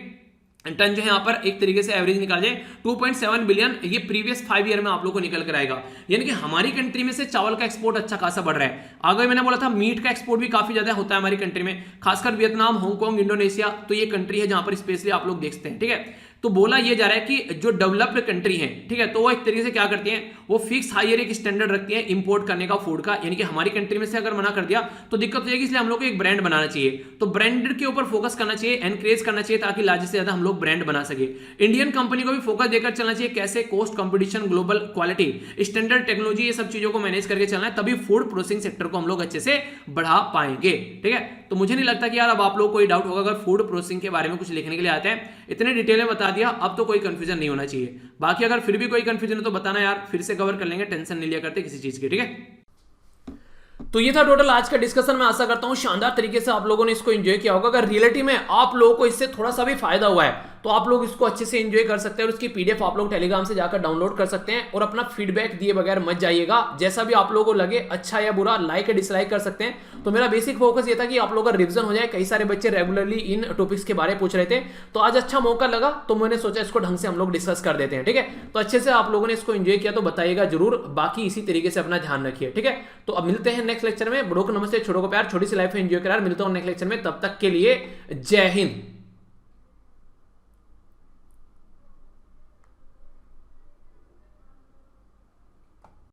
टन जो है यहाँ पर एक तरीके से एवरेज निकाल जाए 2.7 बिलियन, ये प्रीवियस 5 ईयर में आप लोग को निकल कर आएगा। यानी कि हमारी कंट्री में से चावल का एक्सपोर्ट अच्छा खासा बढ़ रहा है। आगे मैंने बोला था मीट का एक्सपोर्ट भी काफी ज्यादा होता है हमारी कंट्री में, खासकर वियतनाम, हांगकांग, इंडोनेशिया, तो ये कंट्री है जहां पर स्पेशली आप लोग देखते हैं, ठीक है। तो बोला ये जा रहा है कि जो डेवलप्ड कंट्री है, ठीक है, तो वो एक तरीके से क्या करती हैं, वो फिक्स हायर एक स्टैंडर्ड रखती है इंपोर्ट करने का फूड का, यानी कि हमारी कंट्री में से अगर मना कर दिया तो दिक्कत हो जाएगी, इसलिए हम लोग को एक ब्रांड बनाना चाहिए। तो ब्रांडेड के ऊपर फोकस करना चाहिए, एनकरेज करना चाहिए, ताकि लार्ज से ज्यादा हम लोग ब्रांड बना सके। इंडियन कंपनी को भी फोकस देकर चलना चाहिए, कैसे cost competition, global quality, standard technology, ये सब चीजों को मैनेज करके चलना है, तभी फूड प्रोसेसिंग सेक्टर को हम लोग अच्छे से बढ़ा पाएंगे। ठीक है, तो मुझे नहीं लगता कि यार अब आप लोग को कोई डाउट होगा, अगर फूड प्रोसेसिंग के बारे में कुछ लिखने के लिए आते हैं, इतने डिटेल में बता दिया, अब तो कोई कंफ्यूजन नहीं होना चाहिए। बाकी अगर फिर भी कोई कंफ्यूजन है तो बताना यार, फिर से कवर कर लेंगे, टेंशन नहीं लिया करते किसी चीज की। ठीक है, तो ये था टोटल आज का डिस्कशन। मैं आशा करता हूं शानदार तरीके से आप लोगों ने इसको एंजॉय किया होगा। अगर रियलिटी में आप लोगों को इससे थोड़ा सा भी फायदा हुआ है तो आप लोग इसको अच्छे से एंजॉय कर सकते हैं, और उसकी पीडीएफ आप लोग टेलीग्राम से जाकर डाउनलोड कर सकते हैं। और अपना फीडबैक दिए बगैर मत जाइएगा, जैसा भी आप लोगों को लगे, अच्छा या बुरा, लाइक या डिसलाइक कर सकते हैं। तो मेरा बेसिक फोकस ये था कि आप लोगों का रिवीजन हो जाए। कई सारे बच्चे रेगुलरली इन टॉपिक्स के बारे में पूछ रहे थे, तो आज अच्छा मौका लगा, तो मैंने सोचा इसको ढंग से हम लोग डिस्कस कर देते हैं। ठीक है, तो अच्छे से आप लोगों ने इसको एंजॉय किया तो बताइएगा जरूर। बाकी इसी तरीके से अपना ध्यान रखिए। ठीक है, तो अब मिलते हैं नेक्स्ट लेक्चर में। बड़ों को नमस्ते, छोटों को प्यार, छोटी सी लाइफ में एंजॉय करार। मिलता हूं नेक्स्ट लेक्चर में, तब तक के लिए जय हिंद।